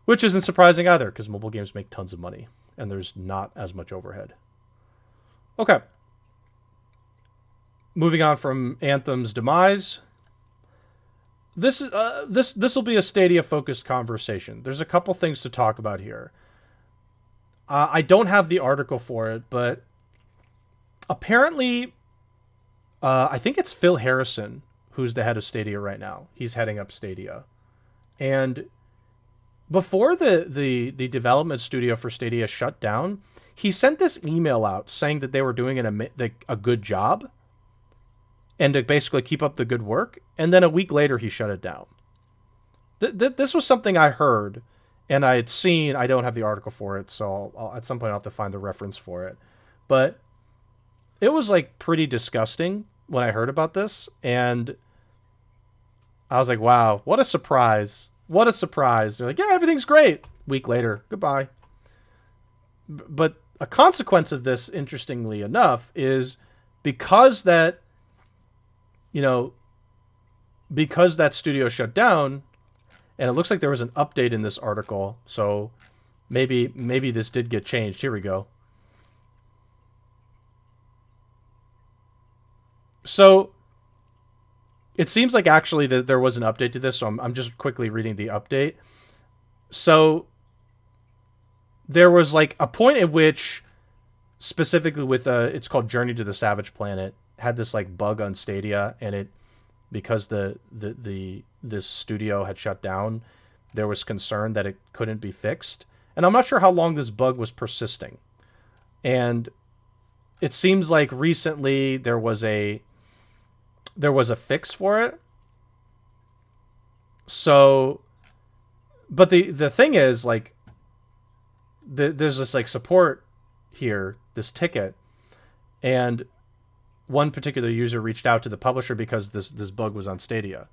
[SPEAKER 1] which isn't surprising either because mobile games make tons of money and there's not as much overhead. Okay. Moving on from Anthem's demise. This will be a Stadia focused conversation. There's a couple things to talk about here. I don't have the article for it, but apparently, I think it's Phil Harrison who's the head of Stadia right now. He's heading up Stadia, and before the development studio for Stadia shut down, he sent this email out saying that they were doing a good job and to basically keep up the good work. And then a week later, he shut it down. This was something I heard and I had seen. I don't have the article for it, so I'll at some point I'll have to find the reference for it. But it was like pretty disgusting when I heard about this. And I was like, wow, what a surprise. What a surprise. They're like, yeah, everything's great. Week later, goodbye. But a consequence of this, interestingly enough, is because that studio shut down, and it looks like there was an update in this article, so maybe this did get changed. Here we go. So it seems like actually that there was an update to this, so I'm just quickly reading the update. So there was like a point at which, specifically with it's called Journey to the Savage Planet, had this like bug on Stadia, and it, because this studio had shut down, there was concern that it couldn't be fixed. And I'm not sure how long this bug was persisting. And it seems like recently there was a fix for it. So, but the thing is, like, there's this like support here, this ticket, and one particular user reached out to the publisher because this bug was on Stadia,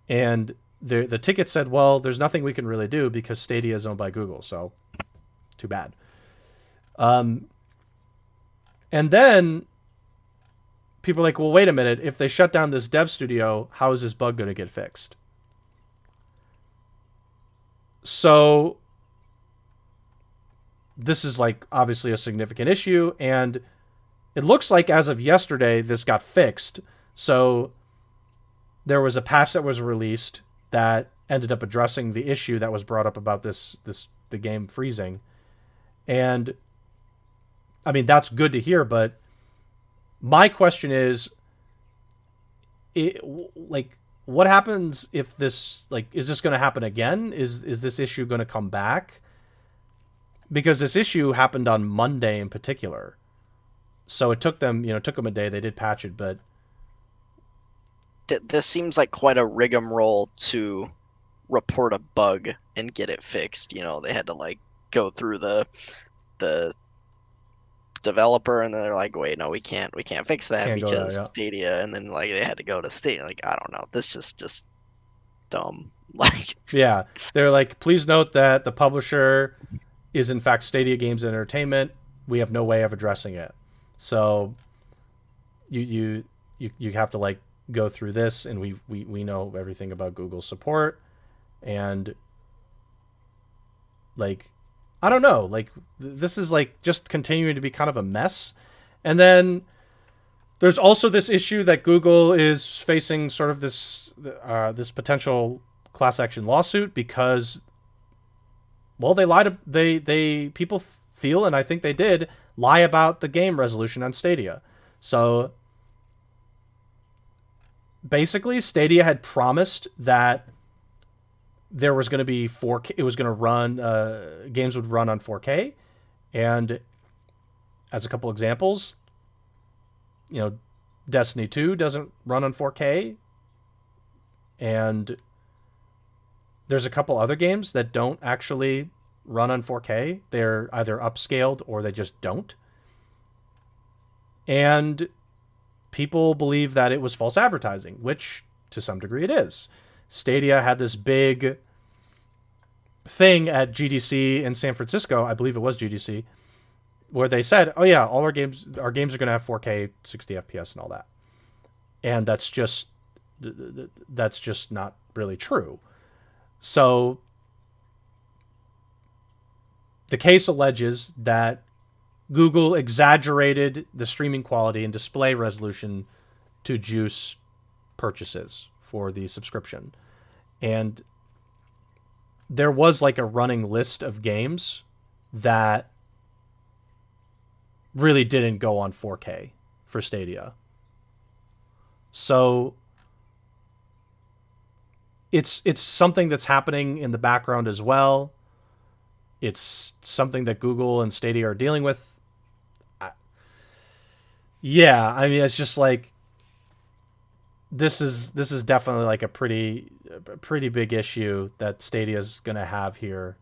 [SPEAKER 1] and the ticket said, well, there's nothing we can really do because Stadia is owned by Google, so too bad. And then people are like, well, wait a minute, if they shut down this dev studio, how is this bug going to get fixed? So this is like obviously a significant issue, and it looks like as of yesterday, this got fixed. So there was a patch that was released that ended up addressing the issue that was brought up about the game freezing. And I mean, that's good to hear, but my question is, what happens if this, like, is this going to happen again? Is this issue going to come back? Because this issue happened on Monday in particular. So it took them a day. They did patch it, but
[SPEAKER 2] this seems like quite a rigmarole to report a bug and get it fixed. They had to like go through the developer, and then they're like, wait, no, we can't fix that because Stadia, and then like they had to go to Stadia. Like, I don't know, this is just dumb. Like,
[SPEAKER 1] yeah, they're like, please note that the publisher is in fact Stadia Games and Entertainment. We have no way of addressing it. So you have to like go through this, and we know everything about Google support, and like, I don't know, like this is like just continuing to be kind of a mess. And then there's also this issue that Google is facing sort of this potential class action lawsuit because, well, they lied. They people feel, and I think they did, lie about the game resolution on Stadia. So basically, Stadia had promised that there was going to be 4K. It was going to run, games would run on 4K. And as a couple examples, Destiny 2 doesn't run on 4K. And there's a couple other games that don't actually run on 4K. They're either upscaled or they just don't. And people believe that it was false advertising, which to some degree it is. Stadia had this big thing at GDC in San Francisco, I believe it was GDC, where they said, "Oh yeah, all our games are going to have 4K, 60 FPS, and all that." And that's just not really true. So the case alleges that Google exaggerated the streaming quality and display resolution to juice purchases for the subscription. And there was like a running list of games that really didn't go on 4K for Stadia. So it's something that's happening in the background as well. It's something that Google and Stadia are dealing with. Yeah, I mean, it's just like this is definitely like a pretty big issue that Stadia's gonna have here.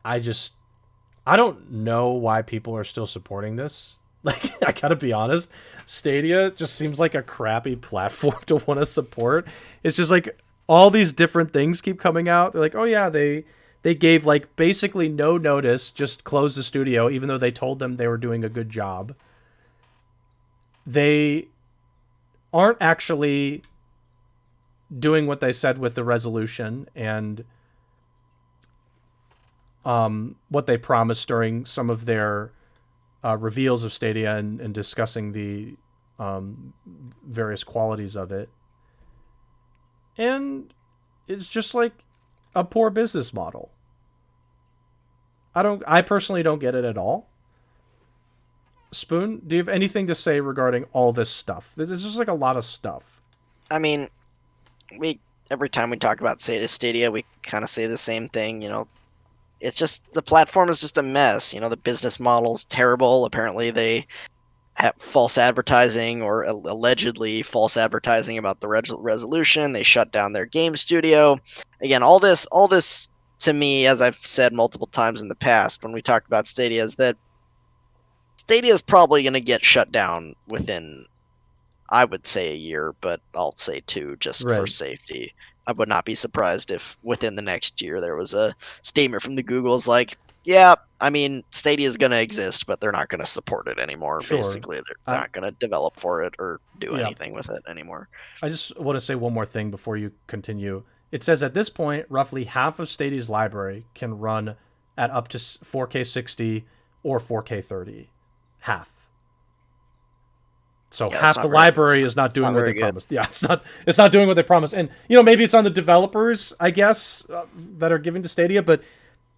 [SPEAKER 1] I don't know why people are still supporting this. Like, I gotta be honest, Stadia just seems like a crappy platform to want to support. It's just like all these different things keep coming out. They're like, oh yeah, they gave like basically no notice, just closed the studio, even though they told them they were doing a good job. They aren't actually doing what they said with the resolution and what they promised during some of their reveals of Stadia and discussing the various qualities of it. And it's just like a poor business model. I personally don't get it at all. Spoon, do you have anything to say regarding all this stuff? This is just like a lot of stuff.
[SPEAKER 2] I mean, every time we talk about Stadia, we kind of say the same thing, it's just the platform is just a mess. The business model's terrible. Apparently they have false advertising or allegedly false advertising about the resolution. They shut down their game studio. Again, all this to me, as I've said multiple times in the past when we talked about Stadia, is that Stadia is probably going to get shut down within, I would say, a year, but I'll say 2 just for safety. I would not be surprised if within the next year there was a statement from the Googles like, yeah, I mean, Stadia is going to exist, but they're not going to support it anymore. Sure. Basically, they're not going to develop for it or do anything with it anymore.
[SPEAKER 1] I just want to say one more thing before you continue. It says at this point, roughly half of Stadia's library can run at up to 4K 60 or 4K 30. Half. So half the library is not doing what they promised. Yeah, it's not doing what they promised. And maybe it's on the developers, I guess, that are giving to Stadia, but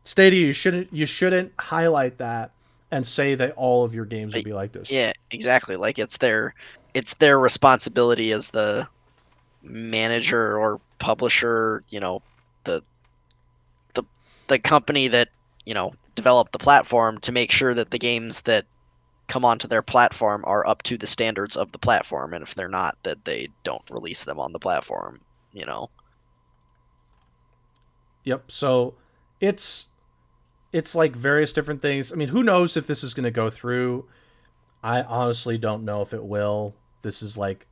[SPEAKER 1] Stadia, you shouldn't highlight that and say that all of your games will be like this.
[SPEAKER 2] Yeah, exactly. Like it's their responsibility as the manager or publisher, the company that, developed the platform to make sure that the games that come onto their platform are up to the standards of the platform, and if they're not, that they don't release them on the platform.
[SPEAKER 1] Yep. So it's like various different things. I mean, who knows if this is going to go through? I honestly don't know if it will. This is like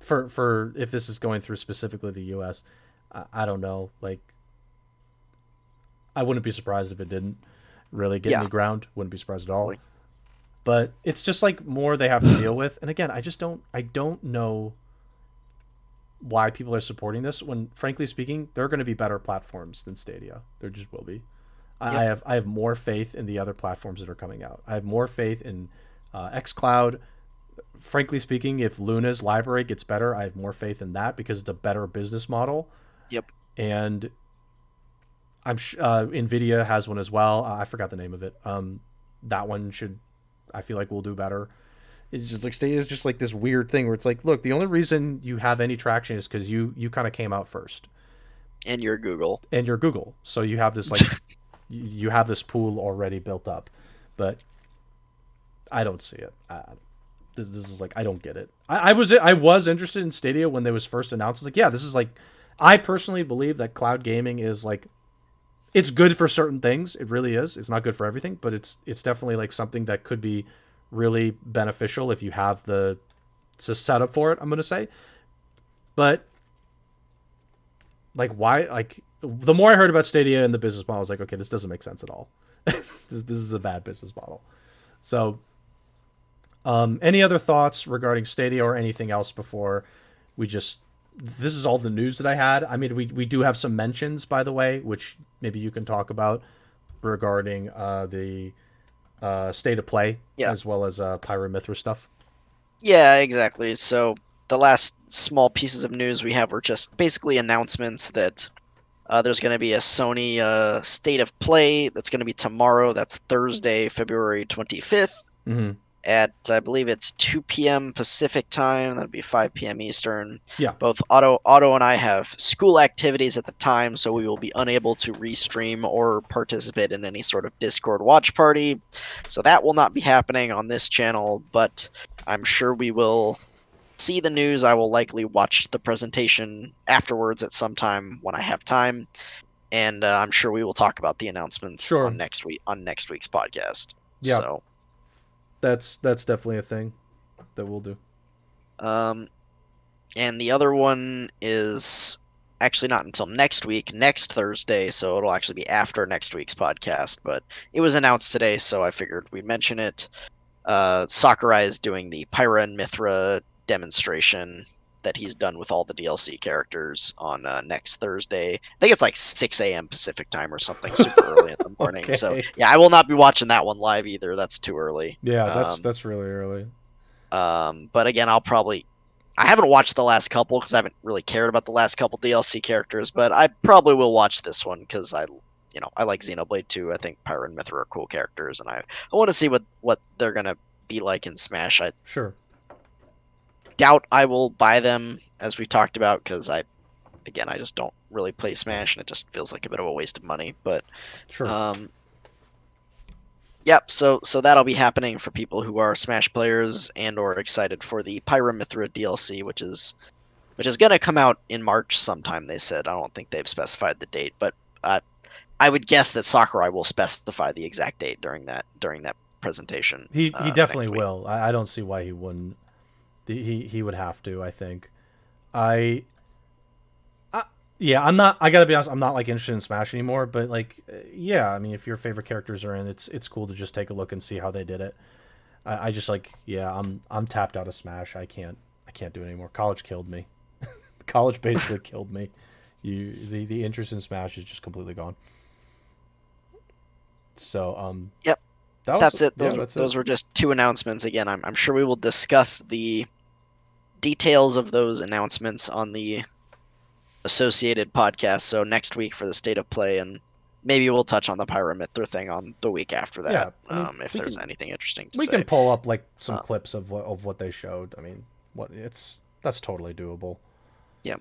[SPEAKER 1] for if this is going through specifically the US. I don't know. Like, I wouldn't be surprised if it didn't really get in the ground. Wouldn't be surprised at all. But it's just like more they have to deal with. And again, I don't know why people are supporting this when, frankly speaking, there are going to be better platforms than Stadia. There just will be. I have more faith in the other platforms that are coming out. I have more faith in xCloud. Frankly speaking, if Luna's library gets better, I have more faith in that because it's a better business model.
[SPEAKER 2] Yep.
[SPEAKER 1] And I'm NVIDIA has one as well. I forgot the name of it. That one I feel like will do better. It's just like Stadia is just like this weird thing where it's like, look, the only reason you have any traction is because you kind of came out first.
[SPEAKER 2] And you're Google.
[SPEAKER 1] So you have this like you have this pool already built up. But I don't see it. This is like, I don't get it. I was interested in Stadia when they was first announced. It's like, yeah, this is like I personally believe that cloud gaming is like, it's good for certain things. It really is. It's not good for everything, but it's definitely like something that could be really beneficial if you have the setup for it. I'm gonna say, but like why? Like the more I heard about Stadia and the business model, I was like, okay, this doesn't make sense at all. This is a bad business model. So, any other thoughts regarding Stadia or anything else before we just? This is all the news that I had. I mean, we do have some mentions, by the way, which maybe you can talk about regarding the state of play as well as Pyra Mythra stuff.
[SPEAKER 2] Yeah, exactly. So the last small pieces of news we have were just basically announcements that there's going to be a Sony state of play that's going to be tomorrow. That's Thursday, February 25th.
[SPEAKER 1] Mm-hmm.
[SPEAKER 2] At I believe it's 2 p.m. Pacific time. That'd be 5 p.m. Eastern.
[SPEAKER 1] Yeah.
[SPEAKER 2] Both Otto and I have school activities at the time, so we will be unable to restream or participate in any sort of Discord watch party. So that will not be happening on this channel, but I'm sure we will see the news. I will likely watch the presentation afterwards at some time when I have time, and I'm sure we will talk about the announcements on next week's podcast.
[SPEAKER 1] Yeah.
[SPEAKER 2] So
[SPEAKER 1] that's definitely a thing that we'll do.
[SPEAKER 2] And the other one is actually not until next week, next Thursday, so it'll actually be after next week's podcast, but it was announced today, so I figured we'd mention it. Sakurai is doing the Pyra and Mythra demonstration that he's done with all the DLC characters on next Thursday. I think it's like 6 a.m. Pacific time or something, super early in the morning. Okay. So yeah, I will not be watching that one live either. That's too early.
[SPEAKER 1] Yeah, that's really early.
[SPEAKER 2] But again, I haven't watched the last couple because I haven't really cared about the last couple DLC characters, but I probably will watch this one because I like Xenoblade 2. I think Pyra and Mythra are cool characters, and I want to see what they're gonna be like in Smash. I doubt I will buy them, as we talked about, because I just don't really play Smash, and it just feels like a bit of a waste of money. But yep, so that'll be happening for people who are Smash players and or excited for the Pyra Mythra DLC, which is going to come out in March sometime, they said. I don't think they've specified the date, but I would guess that Sakurai will specify the exact date during that presentation.
[SPEAKER 1] He definitely will. I don't see why he wouldn't. He would have to, I think. Yeah, I'm not. I gotta be honest. I'm not like interested in Smash anymore. But like, yeah, I mean, if your favorite characters are in, it's cool to just take a look and see how they did it. I just like, yeah, I'm tapped out of Smash. I can't do it anymore. College killed me. College basically killed me. The interest in Smash is just completely gone. So
[SPEAKER 2] yep, that's it. Those were just two announcements. Again, I'm sure we will discuss the details of those announcements on the associated podcast, so next week for the state of play, and maybe we'll touch on the Pyra Mythra thing on the week after that. Yeah, if there's anything interesting to say.
[SPEAKER 1] We can pull up like some clips of what they showed. I mean, that's totally doable.
[SPEAKER 2] Yeah.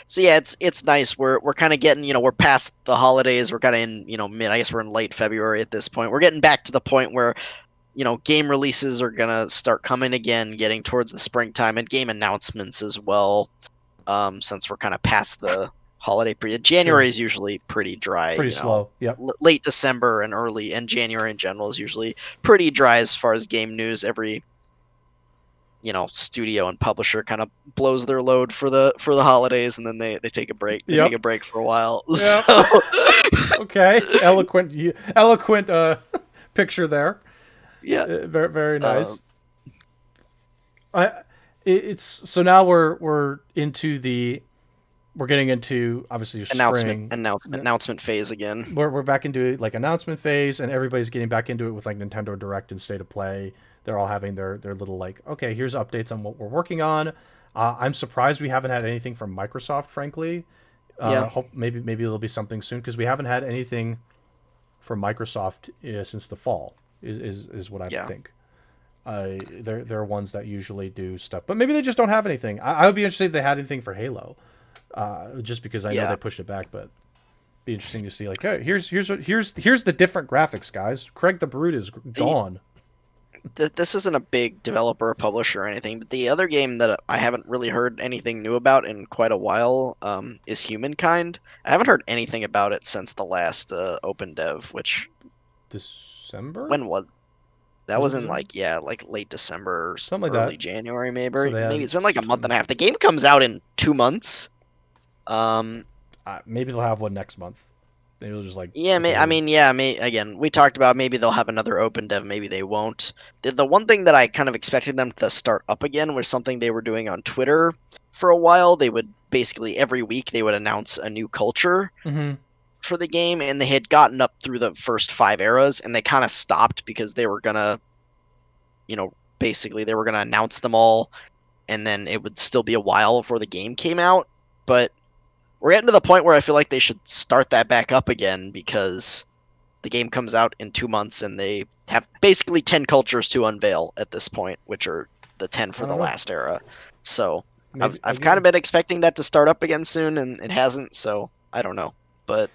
[SPEAKER 2] So yeah, it's nice. We're kind of getting, we're past the holidays. We're kind of in, mid. I guess we're in late February at this point. We're getting back to the point where game releases are gonna start coming again, getting towards the springtime, and game announcements as well. Since we're kind of past the holiday period. January is usually pretty dry.
[SPEAKER 1] Pretty slow. Yep.
[SPEAKER 2] Late December and January in general is usually pretty dry as far as game news. Every studio and publisher kind of blows their load for the holidays, and then they take a break. They take a break for a while. Yep. So
[SPEAKER 1] okay, eloquent picture there.
[SPEAKER 2] Yeah.
[SPEAKER 1] Very very nice. It's so now we're getting into obviously
[SPEAKER 2] announcement phase again.
[SPEAKER 1] We're back into like announcement phase, and everybody's getting back into it with like Nintendo Direct and State of Play. They're all having their little like, okay, here's updates on what we're working on. I'm surprised we haven't had anything from Microsoft, frankly. Maybe there'll be something soon, because we haven't had anything from Microsoft since the fall. Is what I think. They're ones that usually do stuff, but maybe they just don't have anything. I would be interested if they had anything for Halo, just because I know they pushed it back. But it'd be interesting to see, like, hey, here's the different graphics, guys. Craig the Brute is gone.
[SPEAKER 2] this isn't a big developer or publisher or anything, but the other game that I haven't really heard anything new about in quite a while is Humankind. I haven't heard anything about it since the last open dev, which
[SPEAKER 1] December?
[SPEAKER 2] when was that?
[SPEAKER 1] Was it
[SPEAKER 2] Was in
[SPEAKER 1] December?
[SPEAKER 2] like late December,
[SPEAKER 1] Something like
[SPEAKER 2] early
[SPEAKER 1] that.
[SPEAKER 2] January,
[SPEAKER 1] So
[SPEAKER 2] maybe.
[SPEAKER 1] they
[SPEAKER 2] Maybe
[SPEAKER 1] had
[SPEAKER 2] it's been like a month and a half. The game comes out in 2 months.
[SPEAKER 1] maybe they'll have one next month. Maybe they'll just like
[SPEAKER 2] Yeah, I
[SPEAKER 1] okay.
[SPEAKER 2] mean, yeah, again, we talked about maybe they'll have another open dev, maybe they won't. The one thing that I kind of expected them to start up again was something they were doing on Twitter for a while. They would basically every week they would announce a new culture
[SPEAKER 1] Mm-hmm.
[SPEAKER 2] for the game, and they had gotten up through the first 5 eras, and they kind of stopped because they were gonna, basically they were gonna announce them all, and then it would still be a while before the game came out. But we're getting to the point where I feel like they should start that back up again because the game comes out in 2 months and they have basically 10 cultures to unveil at this point, which are the 10
[SPEAKER 1] I
[SPEAKER 2] for the
[SPEAKER 1] don't know.
[SPEAKER 2] last era. So
[SPEAKER 1] Maybe
[SPEAKER 2] I've kind of been expecting that to start up again soon, and it hasn't. So I don't know, but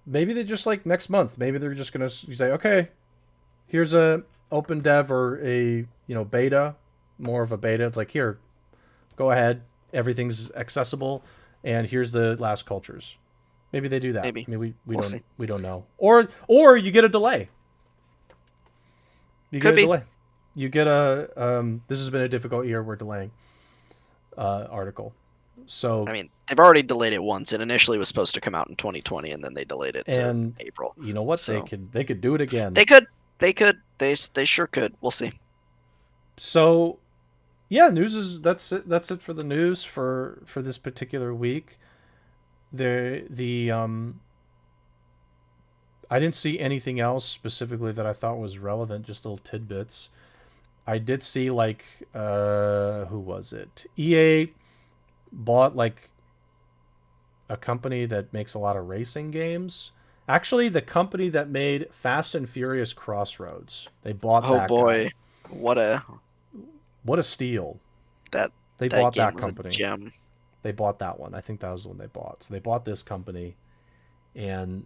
[SPEAKER 1] maybe they just like next month. Maybe they're just gonna say, okay, here's a open dev or a beta, more of a beta. It's like here, go ahead, everything's accessible, and here's the last cultures. Maybe they do that.
[SPEAKER 2] maybe
[SPEAKER 1] I mean, we
[SPEAKER 2] we'll
[SPEAKER 1] don't
[SPEAKER 2] see.
[SPEAKER 1] we don't know. Or you get a delay. You get
[SPEAKER 2] Could
[SPEAKER 1] a
[SPEAKER 2] be.
[SPEAKER 1] delay. You get a this has been a difficult year. We're delaying article. So
[SPEAKER 2] I mean, they've already delayed it once. It initially was supposed to come out in 2020, and then they delayed it to
[SPEAKER 1] and
[SPEAKER 2] April.
[SPEAKER 1] you know what
[SPEAKER 2] So
[SPEAKER 1] they could do it again.
[SPEAKER 2] they could, they sure could. We'll see.
[SPEAKER 1] So yeah, news is that's it for the news for this particular week. The I didn't see anything else specifically that I thought was relevant, just little tidbits. I did see like who was it? EA bought like a company that makes a lot of racing games. Actually, the company that made Fast and Furious Crossroads. They bought
[SPEAKER 2] Oh
[SPEAKER 1] that guy.
[SPEAKER 2] boy, what a
[SPEAKER 1] What a steal.
[SPEAKER 2] that
[SPEAKER 1] They
[SPEAKER 2] that
[SPEAKER 1] bought
[SPEAKER 2] game
[SPEAKER 1] that
[SPEAKER 2] was a
[SPEAKER 1] company.
[SPEAKER 2] gem.
[SPEAKER 1] They bought that one. I think that was the one they bought. So they bought this company and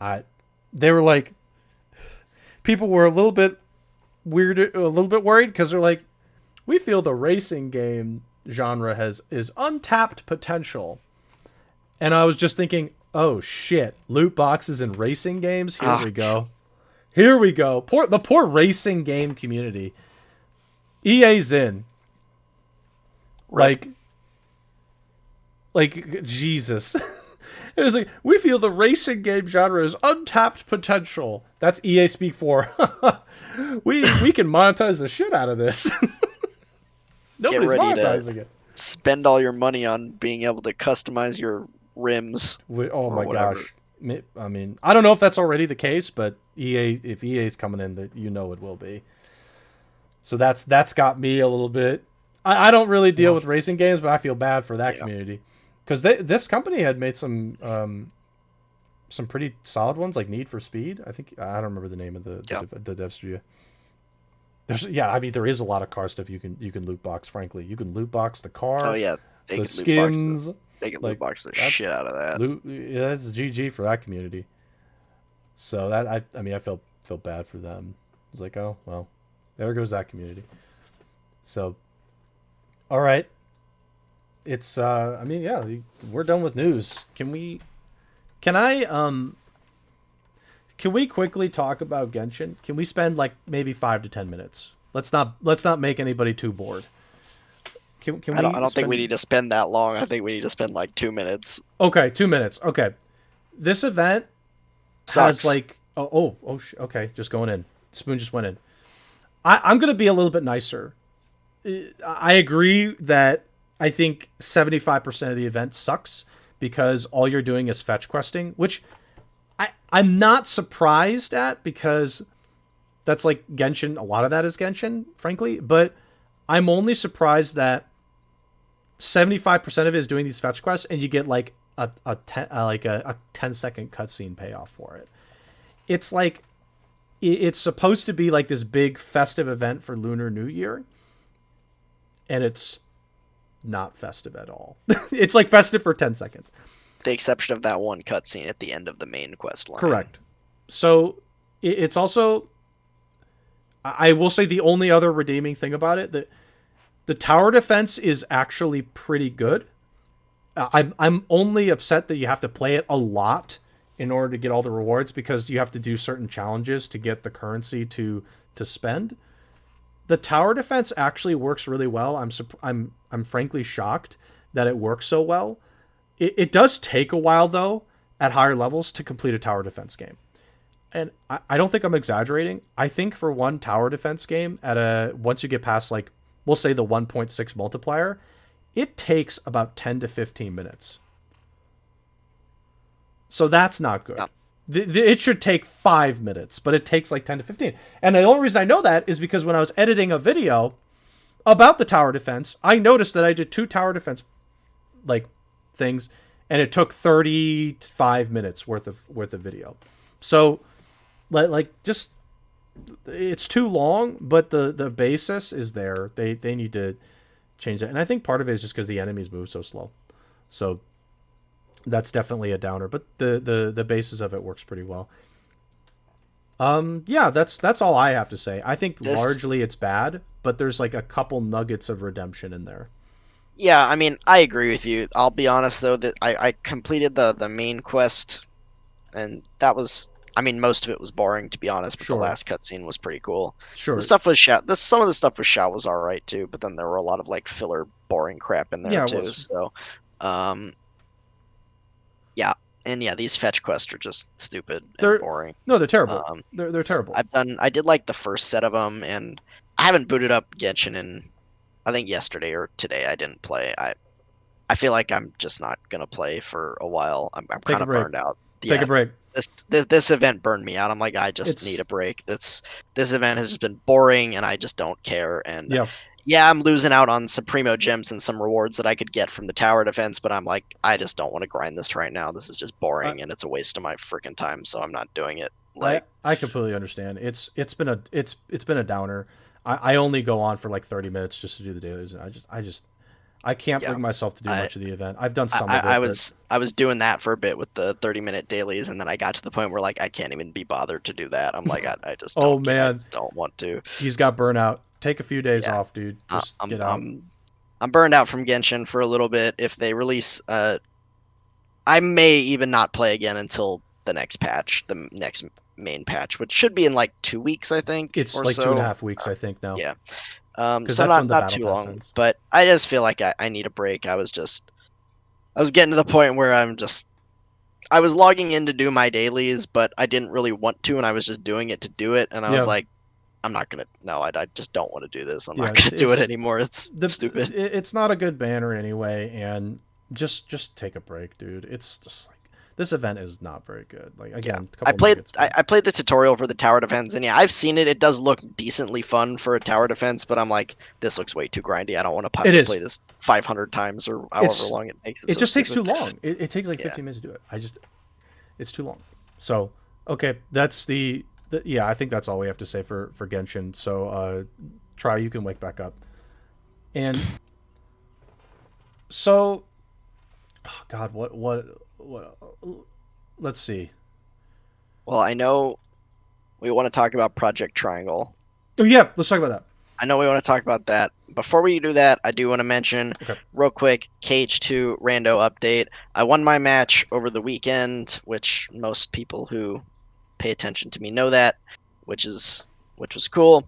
[SPEAKER 1] I they were like people were a little bit weird a little bit worried because they're like we feel the racing game genre has is untapped potential. And I was just thinking, "Oh shit, loot boxes and racing games? Here
[SPEAKER 2] Ah,
[SPEAKER 1] we go. Here we go. The poor racing game community. EA's in.
[SPEAKER 2] rip.
[SPEAKER 1] Like Jesus." It was like, we feel the racing game genre is untapped potential. That's EA speak for. We can monetize the shit out of this.
[SPEAKER 2] Get
[SPEAKER 1] Nobody's
[SPEAKER 2] ready to
[SPEAKER 1] monetizing it.
[SPEAKER 2] spend all your money on being able to customize your rims
[SPEAKER 1] Oh
[SPEAKER 2] or
[SPEAKER 1] my
[SPEAKER 2] whatever.
[SPEAKER 1] gosh. I mean, I don't know if that's already the case, but if EA's coming in, you know it will be. So that's got me a little bit. I don't really deal
[SPEAKER 2] Well,
[SPEAKER 1] with racing games, but I feel bad for that
[SPEAKER 2] yeah.
[SPEAKER 1] community because this company had made some pretty solid ones like Need for Speed. I think I don't remember the name of
[SPEAKER 2] Yeah.
[SPEAKER 1] the dev studio. I mean there is a lot of car stuff you can loot box. Frankly, you can loot box the
[SPEAKER 2] Oh
[SPEAKER 1] car,
[SPEAKER 2] yeah. They
[SPEAKER 1] the
[SPEAKER 2] could loot box the
[SPEAKER 1] skins.
[SPEAKER 2] they could loot
[SPEAKER 1] Like
[SPEAKER 2] box the
[SPEAKER 1] that's
[SPEAKER 2] shit out of that.
[SPEAKER 1] loot. Yeah, that's GG for that community. So that I mean I felt bad for them. I was like, oh well, there goes that community. So, all right, it's I mean yeah, we're done with news. Can I can we quickly talk about Genshin? Can we spend like maybe 5 to 10 minutes? Let's not make anybody too bored. Can
[SPEAKER 2] I
[SPEAKER 1] we
[SPEAKER 2] don't think we
[SPEAKER 1] spend
[SPEAKER 2] need to spend that long. I think we need to spend like 2 minutes.
[SPEAKER 1] okay 2 minutes? Okay, this event has
[SPEAKER 2] Sucks.
[SPEAKER 1] like okay, just going in. Spoon just went in. I'm gonna be a little bit nicer. I agree that I think 75% of the event sucks because all you're doing is fetch questing, which I'm not surprised at because that's like Genshin. A lot of that is Genshin, frankly. But I'm only surprised that 75% of it is doing these fetch quests, and you get like a 10-second cutscene payoff for it. It's like it's supposed to be like this big festive event for Lunar New Year, and it's not festive at all. It's like festive for 10 seconds.
[SPEAKER 2] The exception of that one cutscene at the end of the main quest line.
[SPEAKER 1] Correct. So it's also I will say the only other redeeming thing about it, that the tower defense is actually pretty good. I'm only upset that you have to play it a lot in order to get all the rewards, because you have to do certain challenges to get the currency to spend. The tower defense actually works really well. I'm frankly shocked that it works so well. It does take a while though at higher levels to complete a tower defense game. And I don't think I'm exaggerating. I think for one tower defense game once you get past, like, we'll say the 1.6 multiplier, it takes about 10 to 15 minutes. So that's not good.
[SPEAKER 2] Yeah.
[SPEAKER 1] It should take 5 minutes, but it takes like 10 to 15. And the only reason I know that is because when I was editing a video about the tower defense, I noticed that I did 2 tower defense like things, and it took 35 minutes worth of video. So like just it's too long, but the basis is there. They need to change that. And I think part of it is just because the enemies move so slow. So that's definitely a downer, but the basis of it works pretty well. Yeah, that's all I have to say. I think largely it's bad, but there's like a couple nuggets of redemption in there.
[SPEAKER 2] Yeah, I mean, I agree with you. I'll be honest though, that I completed the main quest, and that was, I mean, most of it was boring, to be honest, but
[SPEAKER 1] Sure.
[SPEAKER 2] the last cutscene was pretty cool.
[SPEAKER 1] Sure.
[SPEAKER 2] The stuff with Shao, some of the stuff with Shao was all right too, but then there were a lot of like filler, boring crap in there too. So, yeah, and yeah, these fetch quests are just stupid and boring.
[SPEAKER 1] No, they're terrible. They're terrible.
[SPEAKER 2] I did like the first set of them, and I haven't booted up Genshin in, I think yesterday or today. I didn't play. I feel like I'm just not gonna play for a while. I'm kind of burned out.
[SPEAKER 1] Take a break.
[SPEAKER 2] This event burned me out. I'm like, I just need a break. This event has just been boring, and I just don't care. And yeah, I'm losing out on some primo gems and some rewards that I could get from the tower defense, but I'm like, I just don't want to grind this right now. This is just boring, and it's a waste of my freaking time. So I'm not doing it. Like,
[SPEAKER 1] I completely understand. It's been a downer. I only go on for like 30 minutes just to do the dailies, and I can't bring myself to do much of the event. I've done some of it.
[SPEAKER 2] I was doing that for a bit with the 30-minute dailies, and then I got to the point where like I can't even be bothered to do that. I'm like, I just don't, I just don't want to.
[SPEAKER 1] He's got burnout. Take a few days off, dude. Just get out.
[SPEAKER 2] I'm burned out from Genshin for a little bit. If they release, I may even not play again until the next patch, the next main patch, which should be in like 2 weeks, I think.
[SPEAKER 1] It's like 2.5 weeks, I think now.
[SPEAKER 2] Yeah. So not too long, ends. But I just feel like I need a break. I was getting to the point where I was logging in to do my dailies, but I didn't really want to, and I was just doing it to do it, and I was like, I'm not gonna. No, I just don't want to do this. I'm not gonna do it anymore. It's stupid.
[SPEAKER 1] It's not a good banner anyway, and just take a break, dude. It's just like, this event is not very good. Like, again,
[SPEAKER 2] I played the tutorial for the tower defense, and yeah, I've seen it. It does look decently fun for a tower defense, but I'm like, this looks way too grindy. I don't want to play this 500 times or however long it takes.
[SPEAKER 1] It just takes too long. It takes like 15 minutes to do it. It's too long. So okay, that's I think that's all we have to say for Genshin. So Try, you can wake back up. And so, oh God, what let's see.
[SPEAKER 2] Well, I know we want to talk about Project Triangle.
[SPEAKER 1] Oh yeah, let's talk about that.
[SPEAKER 2] I know we want to talk about that. Before we do that, I do want to mention real quick, KH2 Rando update. I won my match over the weekend, which most people who pay attention to me know that, which was cool.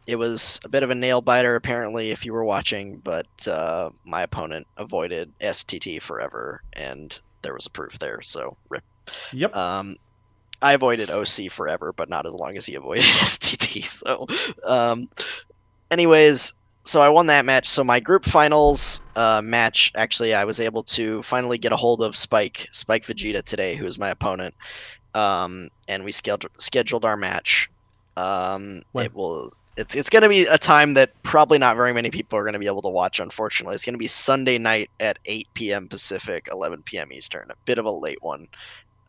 [SPEAKER 2] It was a bit of a nail biter, apparently, if you were watching, but my opponent avoided STT forever, and there was a proof there, so rip.
[SPEAKER 1] Yep.
[SPEAKER 2] I avoided OC forever, but not as long as he avoided STT. So, anyways, so I won that match. So my group finals match, actually, I was able to finally get a hold of Spike Vegeta today, who is my opponent, and we scheduled our match. It's going to be a time that probably not very many people are going to be able to watch, unfortunately. It's going to be Sunday night at 8 p.m. Pacific, 11 p.m. Eastern. A bit of a late one.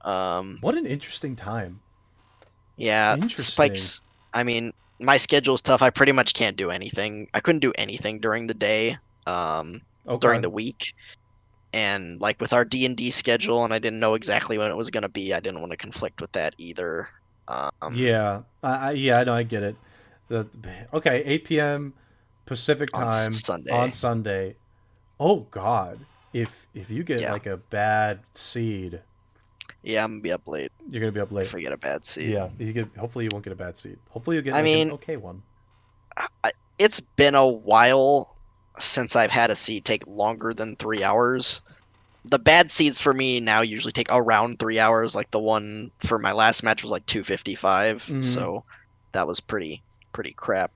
[SPEAKER 1] What an interesting time.
[SPEAKER 2] Yeah, Spike's, I mean, my schedule's tough. I pretty much can't do anything. I couldn't do anything during the day, during the week. And like with our D&D schedule, and I didn't know exactly when it was going to be, I didn't want to conflict with that either.
[SPEAKER 1] Yeah, I know, I get it. Okay, 8 p.m. Pacific
[SPEAKER 2] on
[SPEAKER 1] time on
[SPEAKER 2] Sunday.
[SPEAKER 1] Sunday. Oh God, if you get
[SPEAKER 2] Yeah,
[SPEAKER 1] like a bad seed,
[SPEAKER 2] yeah, I'm gonna be up late
[SPEAKER 1] you're gonna be up late.
[SPEAKER 2] if we get a bad seed.
[SPEAKER 1] Yeah, you get. Hopefully, you won't get a bad seed. Hopefully, you get
[SPEAKER 2] I
[SPEAKER 1] like an
[SPEAKER 2] mean,
[SPEAKER 1] okay one.
[SPEAKER 2] it's been a while since I've had a seed take longer than 3 hours. The bad seeds for me now usually take around 3 hours. Like the one for my last match was like 255,
[SPEAKER 1] Mm-hmm.
[SPEAKER 2] so that was pretty crap.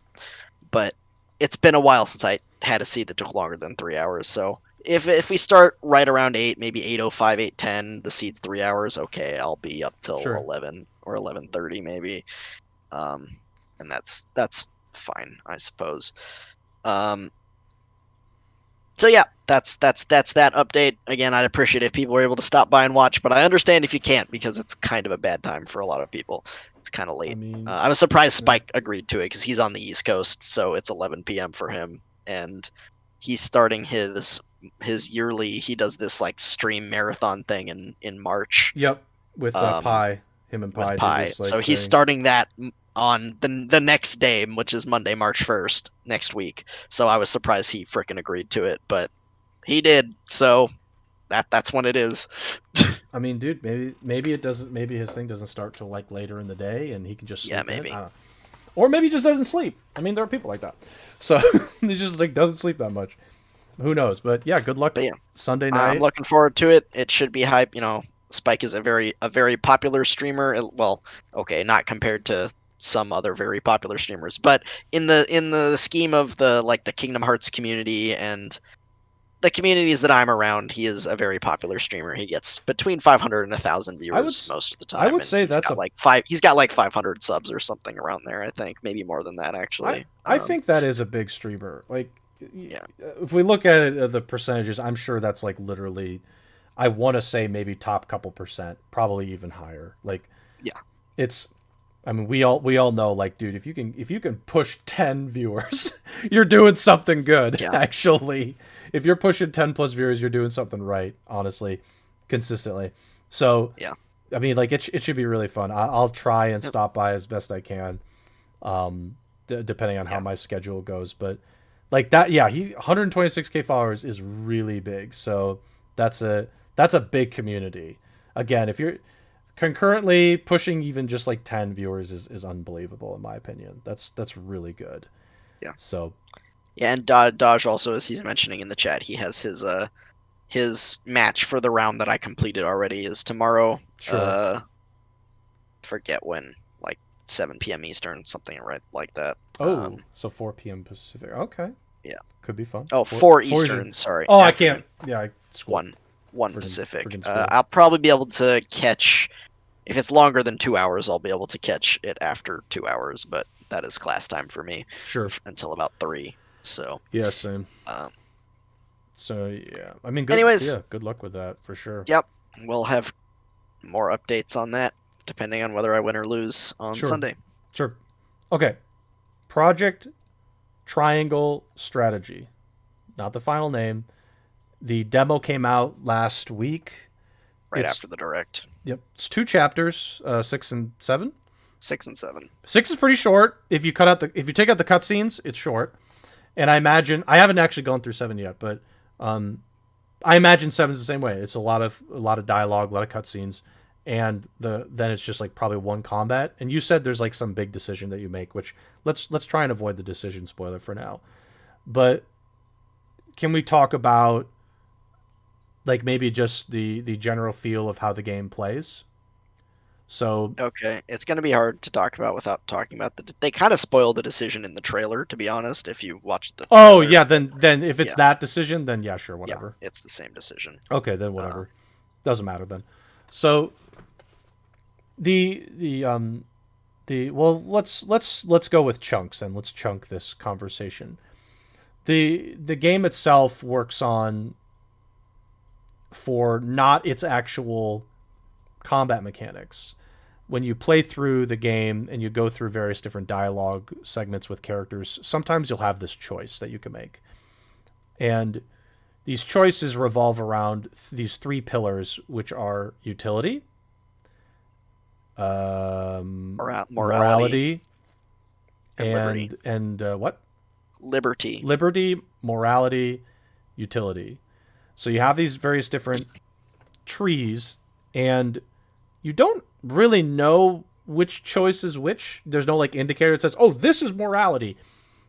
[SPEAKER 2] But it's been a while since I had a seed that took longer than 3 hours. So if we start right around 8, maybe 8:05, 8:10, the seed's 3 hours. Okay, I'll be up till
[SPEAKER 1] Sure.
[SPEAKER 2] 11 or 11:30 maybe, um, and that's fine, I suppose. Um, so yeah, that's that update. Again, I'd appreciate if people were able to stop by and watch, but I understand if you can't because it's kind of a bad time for a lot of people. It's kind of
[SPEAKER 1] I
[SPEAKER 2] late.
[SPEAKER 1] mean,
[SPEAKER 2] I was surprised
[SPEAKER 1] yeah.
[SPEAKER 2] Spike agreed to it because he's on the East Coast, so it's 11 p.m. for him, and he's starting his yearly. He does this like stream marathon thing in March.
[SPEAKER 1] Yep. With
[SPEAKER 2] Um,
[SPEAKER 1] Pi, him and
[SPEAKER 2] with
[SPEAKER 1] Pi do
[SPEAKER 2] Pi.
[SPEAKER 1] this
[SPEAKER 2] So
[SPEAKER 1] like
[SPEAKER 2] he's
[SPEAKER 1] thing.
[SPEAKER 2] starting that on the next day, which is Monday, March 1st, next week. So I was surprised he fricking agreed to it, but he did. So that's when it is.
[SPEAKER 1] I mean, dude, maybe it doesn't. Maybe his thing doesn't start till like later in the day, and he can just
[SPEAKER 2] Yeah,
[SPEAKER 1] sleep in it. I
[SPEAKER 2] maybe.
[SPEAKER 1] don't know. Or maybe he just doesn't sleep. I mean, there are people like that. So he just like doesn't sleep that much. Who knows? But yeah, good luck
[SPEAKER 2] But yeah,
[SPEAKER 1] Sunday
[SPEAKER 2] I'm
[SPEAKER 1] night.
[SPEAKER 2] looking forward to it. It should be hype. Spike is a very popular streamer. Well, okay, not compared to some other very popular streamers, but in the scheme of the Kingdom Hearts community and the communities that I'm around, he is a very popular streamer. He gets between 500 and 1,000
[SPEAKER 1] I would
[SPEAKER 2] viewers most of the
[SPEAKER 1] I
[SPEAKER 2] time,
[SPEAKER 1] would
[SPEAKER 2] and
[SPEAKER 1] say that's a
[SPEAKER 2] he's got like 500 subs or something around there. I think maybe more than that
[SPEAKER 1] I
[SPEAKER 2] actually.
[SPEAKER 1] I think that is a big streamer. Like
[SPEAKER 2] Yeah,
[SPEAKER 1] if we look at it, the percentages, I'm sure that's like literally I want to say maybe top couple percent, probably even higher. Like
[SPEAKER 2] yeah,
[SPEAKER 1] it's I mean we all know like dude, if you can push 10 viewers, you're doing something good
[SPEAKER 2] yeah,
[SPEAKER 1] actually. If you're pushing 10 plus viewers, you're doing something right, honestly, consistently. So
[SPEAKER 2] yeah.
[SPEAKER 1] I mean, like it should be really fun. I'll try and
[SPEAKER 2] Yep.
[SPEAKER 1] stop by as best I can, depending on how
[SPEAKER 2] Yeah.
[SPEAKER 1] my schedule goes. But like that, yeah, he 126K followers is really big. So that's a that's a big community. Again, if you're concurrently pushing even just like 10 viewers is unbelievable in my opinion. That's really good.
[SPEAKER 2] Yeah.
[SPEAKER 1] So
[SPEAKER 2] Yeah, and Dodge also, as he's mentioning in the chat, he has his match for the round that I completed already is tomorrow.
[SPEAKER 1] sure.
[SPEAKER 2] Forget when, like 7 p.m. Eastern, something right like that.
[SPEAKER 1] Oh, so 4 p.m. Pacific. Okay,
[SPEAKER 2] Yeah.
[SPEAKER 1] could be fun.
[SPEAKER 2] Oh,
[SPEAKER 1] Four
[SPEAKER 2] 4
[SPEAKER 1] four Eastern.
[SPEAKER 2] Eastern. Sorry,
[SPEAKER 1] Oh, I can't.
[SPEAKER 2] afternoon.
[SPEAKER 1] Yeah, school.
[SPEAKER 2] One
[SPEAKER 1] Friggin'
[SPEAKER 2] Pacific.
[SPEAKER 1] friggin' school.
[SPEAKER 2] I'll probably be able to catch. If it's longer than 2 hours, I'll be able to catch it after 2 hours. But that is class time for me
[SPEAKER 1] Sure.
[SPEAKER 2] until about 3. So,
[SPEAKER 1] Yeah, same.
[SPEAKER 2] um,
[SPEAKER 1] So yeah, I mean, good.
[SPEAKER 2] anyways,
[SPEAKER 1] Yeah, good luck with that for sure.
[SPEAKER 2] yep, we'll have more updates on that depending on whether I win or lose on
[SPEAKER 1] Sure,
[SPEAKER 2] Sunday.
[SPEAKER 1] sure. Okay, Project Triangle Strategy, not the final name. The demo came out last week.
[SPEAKER 2] Right
[SPEAKER 1] It's
[SPEAKER 2] after the direct.
[SPEAKER 1] yep, it's 2 chapters, 6 and 7.
[SPEAKER 2] 6 and 7.
[SPEAKER 1] 6 is pretty short. If you take out the cutscenes, it's short. And I imagine I haven't actually gone through 7 yet, but um, I imagine 7's the same way. It's a lot of dialogue, a lot of cutscenes, and then it's just like probably one combat. And you said there's like some big decision that you make, which let's try and avoid the decision spoiler for now. But can we talk about like maybe just the general feel of how the game plays? So,
[SPEAKER 2] Okay, it's going to be hard to talk about without talking about they kind of spoiled the decision in the trailer, to be honest, if you watched the
[SPEAKER 1] oh
[SPEAKER 2] trailer.
[SPEAKER 1] yeah, then if it's
[SPEAKER 2] Yeah,
[SPEAKER 1] that decision, then yeah, sure,
[SPEAKER 2] yeah,
[SPEAKER 1] whatever.
[SPEAKER 2] it's the same decision.
[SPEAKER 1] Okay, then
[SPEAKER 2] Uh,
[SPEAKER 1] whatever. Doesn't matter then. So the well let's go with chunks and let's chunk this conversation. The game itself works on for not its actual combat mechanics. When you play through the game and you go through various different dialogue segments with characters, sometimes you'll have this choice that you can make. And these choices revolve around these three pillars, which are utility,
[SPEAKER 2] Morality and liberty.
[SPEAKER 1] And what?
[SPEAKER 2] Liberty.
[SPEAKER 1] Liberty, morality, utility. So you have these various different trees, and you don't really know which choice is which. There's no like indicator that says, "Oh, this is morality."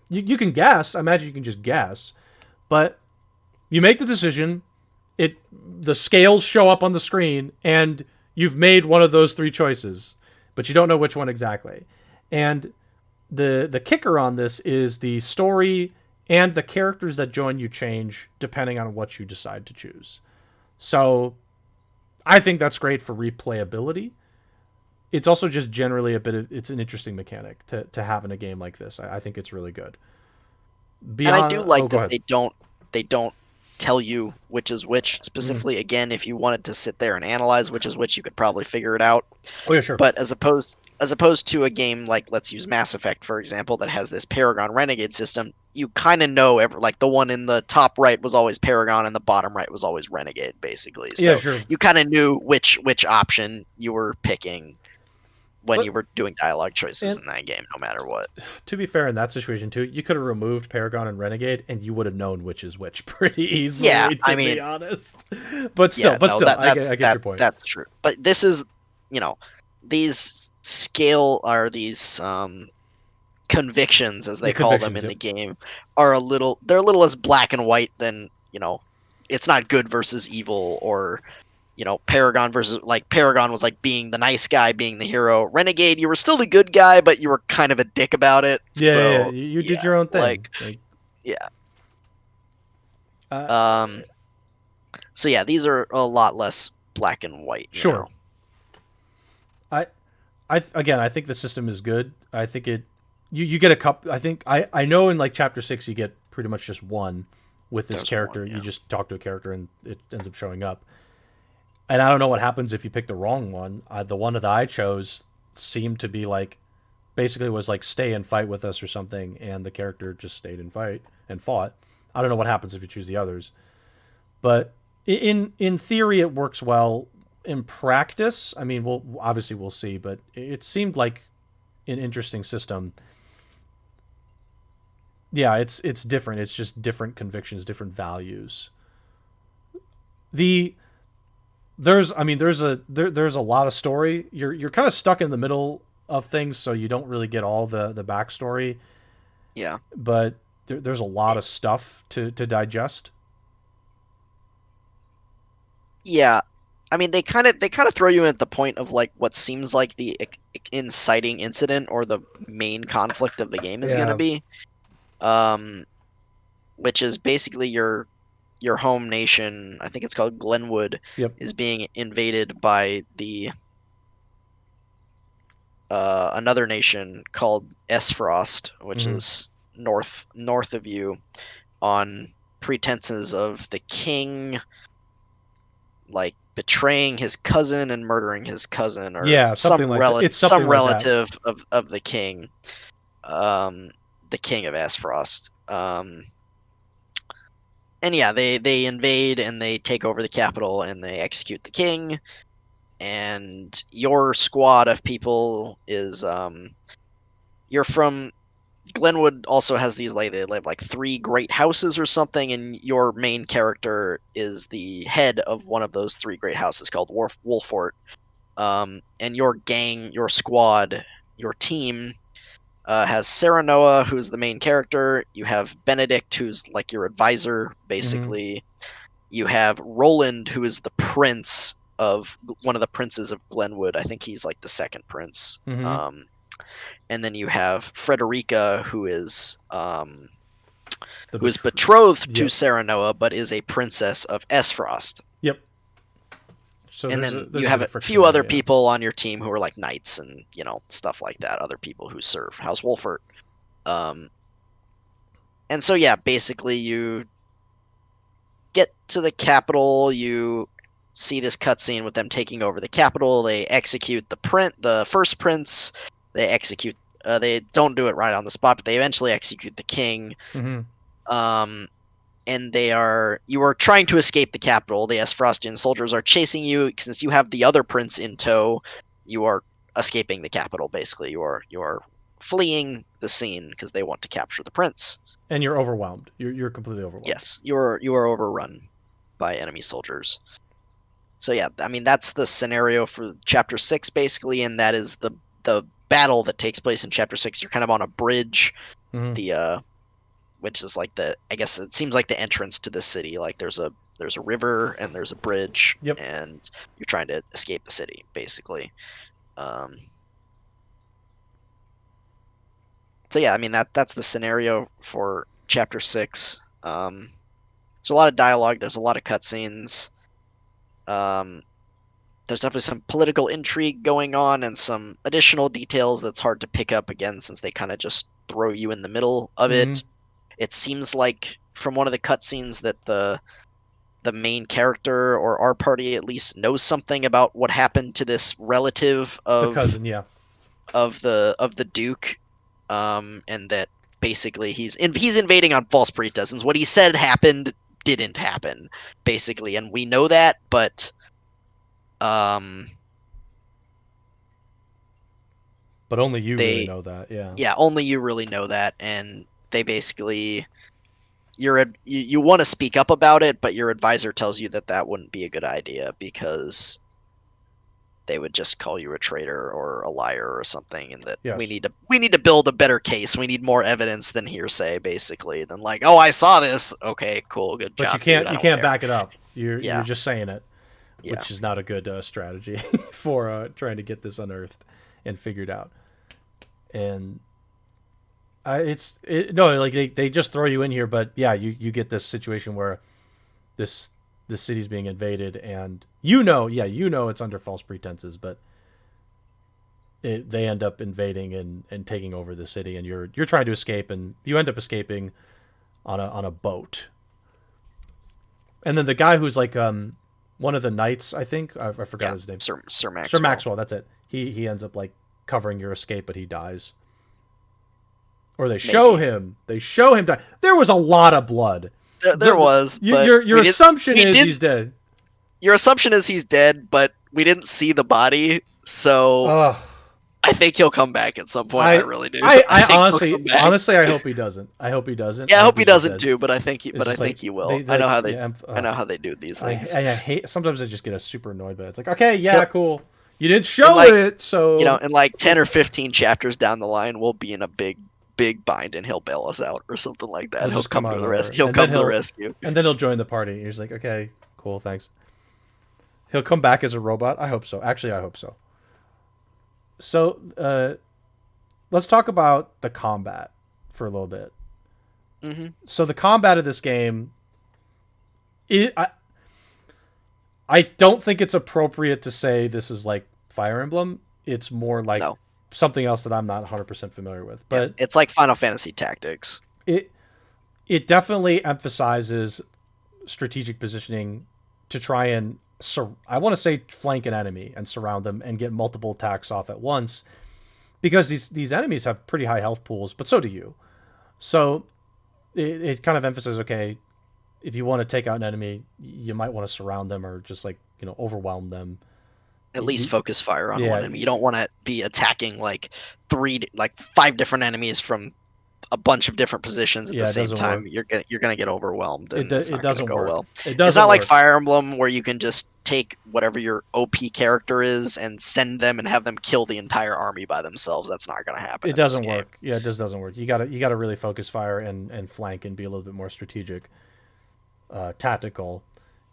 [SPEAKER 1] You can guess. I imagine you can just guess, but you make the decision. The scales show up on the screen, and you've made one of those three choices, but you don't know which one exactly. And the kicker on this is the story and the characters that join you change depending on what you decide to choose. So I think that's great for replayability. It's also just generally it's an interesting mechanic to have in a game like this. I think it's really good.
[SPEAKER 2] And I do like that they don't tell you which is which specifically. Again, if you wanted to sit there and analyze which is which, you could probably figure it out.
[SPEAKER 1] Oh yeah, sure.
[SPEAKER 2] But as opposed to a game like, let's use Mass Effect for example, that has this Paragon Renegade system, you kind of know like the one in the top right was always Paragon and the bottom right was always Renegade, basically. So
[SPEAKER 1] yeah, sure.
[SPEAKER 2] You kind of knew which option you were picking when you were doing dialogue choices in that game, no matter what.
[SPEAKER 1] To be fair, in that situation too, you could have removed Paragon and Renegade, and you would have known which is which pretty easily.
[SPEAKER 2] Yeah,
[SPEAKER 1] to be honest. But still, I get your point.
[SPEAKER 2] That's true. But this is, these these convictions, as they call them in the game, are they're a little less black and white than, it's not good versus evil, or Paragon versus, like, Paragon was like being the nice guy, being the hero. Renegade, you were still the good guy, but you were kind of a dick about it.
[SPEAKER 1] Yeah, so, you did your own thing.
[SPEAKER 2] Yeah. So yeah, these are a lot less black and white.
[SPEAKER 1] Sure. I think the system is good. I think you get a couple. I think I know in like chapter 6 you get pretty much just one with this character. You just talk to a character and it ends up showing up. And I don't know what happens if you pick the wrong one. The one that I chose seemed to be like, basically was like, stay and fight with us or something, and the character just stayed and fought. I don't know what happens if you choose the others, but in theory it works well. In practice, I mean, we'll see, but it seemed like an interesting system. Yeah, it's different. It's just different convictions, different values. There's a lot of story. You're kind of stuck in the middle of things, so you don't really get all the backstory.
[SPEAKER 2] Yeah.
[SPEAKER 1] But there's a lot of stuff to digest.
[SPEAKER 2] Yeah. I mean, they kind of throw you in at the point of like what seems like the inciting incident or the main conflict of the game is going to be, which is basically your home nation. I think it's called Glenwood.
[SPEAKER 1] Yep.
[SPEAKER 2] Is being invaded by the another nation called Esfrost, which is north of you, on pretenses of the king, like, betraying his cousin and murdering his cousin, or some relative of the king, the king of Esfrost. And yeah, they invade and they take over the capital and they execute the king. And your squad of people is you're from Glenwood. Also has these, like, they live like 3 great houses or something, and your main character is the head of one of those 3 great houses called Wolfort. And your gang, your squad, your team has Serenoa, who's the main character. You have Benedict, who's like your advisor, basically. You have Roland, who is the prince of one of the princes of Glenwood. I think he's like the second prince. And then you have Frederica, who is betrothed to Serenoa, but is a princess of Esfrost.
[SPEAKER 1] Yep. So
[SPEAKER 2] and then you have a few other people on your team who are like knights and, stuff like that. Other people who serve House Wolfert. And so, yeah, basically you get to the capital. You see this cutscene with them taking over the capital. They execute the first prince. They execute. They don't do it right on the spot, but they eventually execute the king. And you are trying to escape the capital. The Esfrostian soldiers are chasing you. Since you have the other prince in tow, you are escaping the capital. Basically, you are fleeing the scene because they want to capture the prince.
[SPEAKER 1] And you're overwhelmed. You're completely overwhelmed.
[SPEAKER 2] Yes, you are overrun by enemy soldiers. So yeah, I mean that's the scenario for Chapter 6 basically, and that is the battle that takes place in Chapter 6. You're kind of on a bridge, which is like I guess it seems like the entrance to the city. Like there's a river and there's a bridge, and you're trying to escape the city basically. So yeah, I mean that's the scenario for Chapter 6. There's a lot of dialogue. There's a lot of cutscenes. There's definitely some political intrigue going on and some additional details that's hard to pick up again since they kind of just throw you in the middle of it. It seems like from one of the cutscenes that the main character, or our party at least, knows something about what happened to this relative of
[SPEAKER 1] the cousin,
[SPEAKER 2] of the Duke, and that basically he's invading on false pretenses. What he said happened didn't happen, basically, and we know that, but
[SPEAKER 1] only you really know that.
[SPEAKER 2] Yeah, only you really know that, and they basically you want to speak up about it, but your advisor tells you that wouldn't be a good idea because they would just call you a traitor or a liar or something, and that we need to build a better case. We need more evidence than hearsay, basically, than like, oh, I saw this. Okay, cool, good job.
[SPEAKER 1] But you can't back it up. You're just saying it, which is not a good strategy for trying to get this unearthed and figured out. And they just throw you in here, but you get this situation where this city's being invaded, and you know it's under false pretenses, but they end up invading and taking over the city, and you're trying to escape, and you end up escaping on a boat. And then the guy who's like one of the knights, I think I forgot his name,
[SPEAKER 2] Sir Maxwell.
[SPEAKER 1] Sir Maxwell, that's it. He ends up like covering your escape, but he dies. Or they show him die. There was a lot of blood.
[SPEAKER 2] There was.
[SPEAKER 1] Your assumption is he's dead.
[SPEAKER 2] Your assumption is he's dead, but we didn't see the body, so I think he'll come back at some point. I really do.
[SPEAKER 1] I honestly, I hope he doesn't. Yeah,
[SPEAKER 2] I hope he doesn't too. But I think he will. I know how they do these things.
[SPEAKER 1] I hate. Sometimes I just get super annoyed by it. It's like, okay, cool. You didn't show it, so
[SPEAKER 2] in like 10 or 15 chapters down the line, we'll be in a big bind, and he'll bail us out or something like that. He'll come to the rescue. He'll come to the rescue,
[SPEAKER 1] and then he'll join the party. You're just like, okay, cool, thanks. He'll come back as a robot. I hope so. Actually, I hope so. So, let's talk about the combat for a little bit. So the combat of this game, I don't think it's appropriate to say this is like Fire Emblem. It's more like something else that I'm not 100% familiar with. But
[SPEAKER 2] it's like Final Fantasy Tactics.
[SPEAKER 1] It definitely emphasizes strategic positioning to try and I want to say flank an enemy and surround them and get multiple attacks off at once, because these enemies have pretty high health pools, but so do you. So it kind of emphasizes, okay, if you want to take out an enemy, you might want to surround them or just overwhelm them.
[SPEAKER 2] At least focus fire on one enemy. You don't want to be attacking like 5 different enemies from a bunch of different positions at the same time. You're gonna get overwhelmed. And it doesn't go well. It's not like Fire Emblem where you can just take whatever your OP character is and send them and have them kill the entire army by themselves. That's not gonna happen.
[SPEAKER 1] It doesn't work. Yeah, it just doesn't work. You gotta really focus fire and flank and be a little bit more strategic, tactical,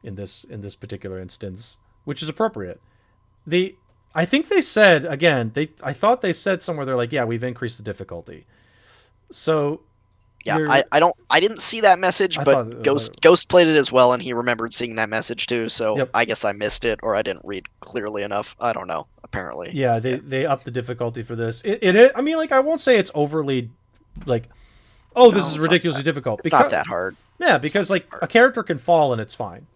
[SPEAKER 1] in this particular instance, which is appropriate. I think they said, again, I thought they said somewhere, they're like, we've increased the difficulty. So
[SPEAKER 2] I didn't see that message, but Ghost played it as well, and he remembered seeing that message too. So I guess I missed it, or I didn't read clearly enough. I don't know. Apparently,
[SPEAKER 1] they upped the difficulty for this. I mean, like, I won't say it's overly like, this is ridiculously difficult.
[SPEAKER 2] It's not that hard.
[SPEAKER 1] Yeah, because like a character can fall and it's fine,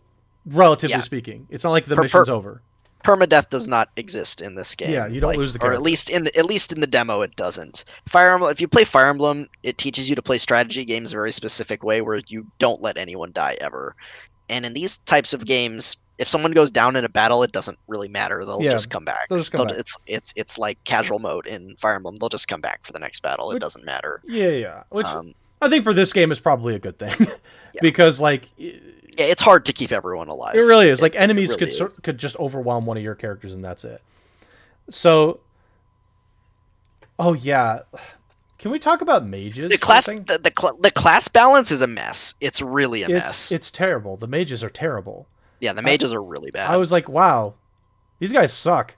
[SPEAKER 1] relatively speaking. It's not like the mission's over.
[SPEAKER 2] Permadeath does not exist in this game.
[SPEAKER 1] Yeah, you don't lose the character.
[SPEAKER 2] Or at least in the demo, it doesn't. Fire Emblem. If you play Fire Emblem, it teaches you to play strategy games a very specific way, where you don't let anyone die ever. And in these types of games, if someone goes down in a battle, it doesn't really matter. They'll just come back.
[SPEAKER 1] They'll just come back.
[SPEAKER 2] It's like casual mode in Fire Emblem. They'll just come back for the next battle. It doesn't matter.
[SPEAKER 1] Yeah. Which I think for this game is probably a good thing because like.
[SPEAKER 2] Yeah, it's hard to keep everyone alive.
[SPEAKER 1] It really is. Like enemies could just overwhelm one of your characters and that's it. So. Oh yeah. Can we talk about mages?
[SPEAKER 2] The class balance is a mess. It's really a mess.
[SPEAKER 1] It's terrible. The mages are terrible.
[SPEAKER 2] Yeah, the mages are really bad.
[SPEAKER 1] I was like, wow, these guys suck.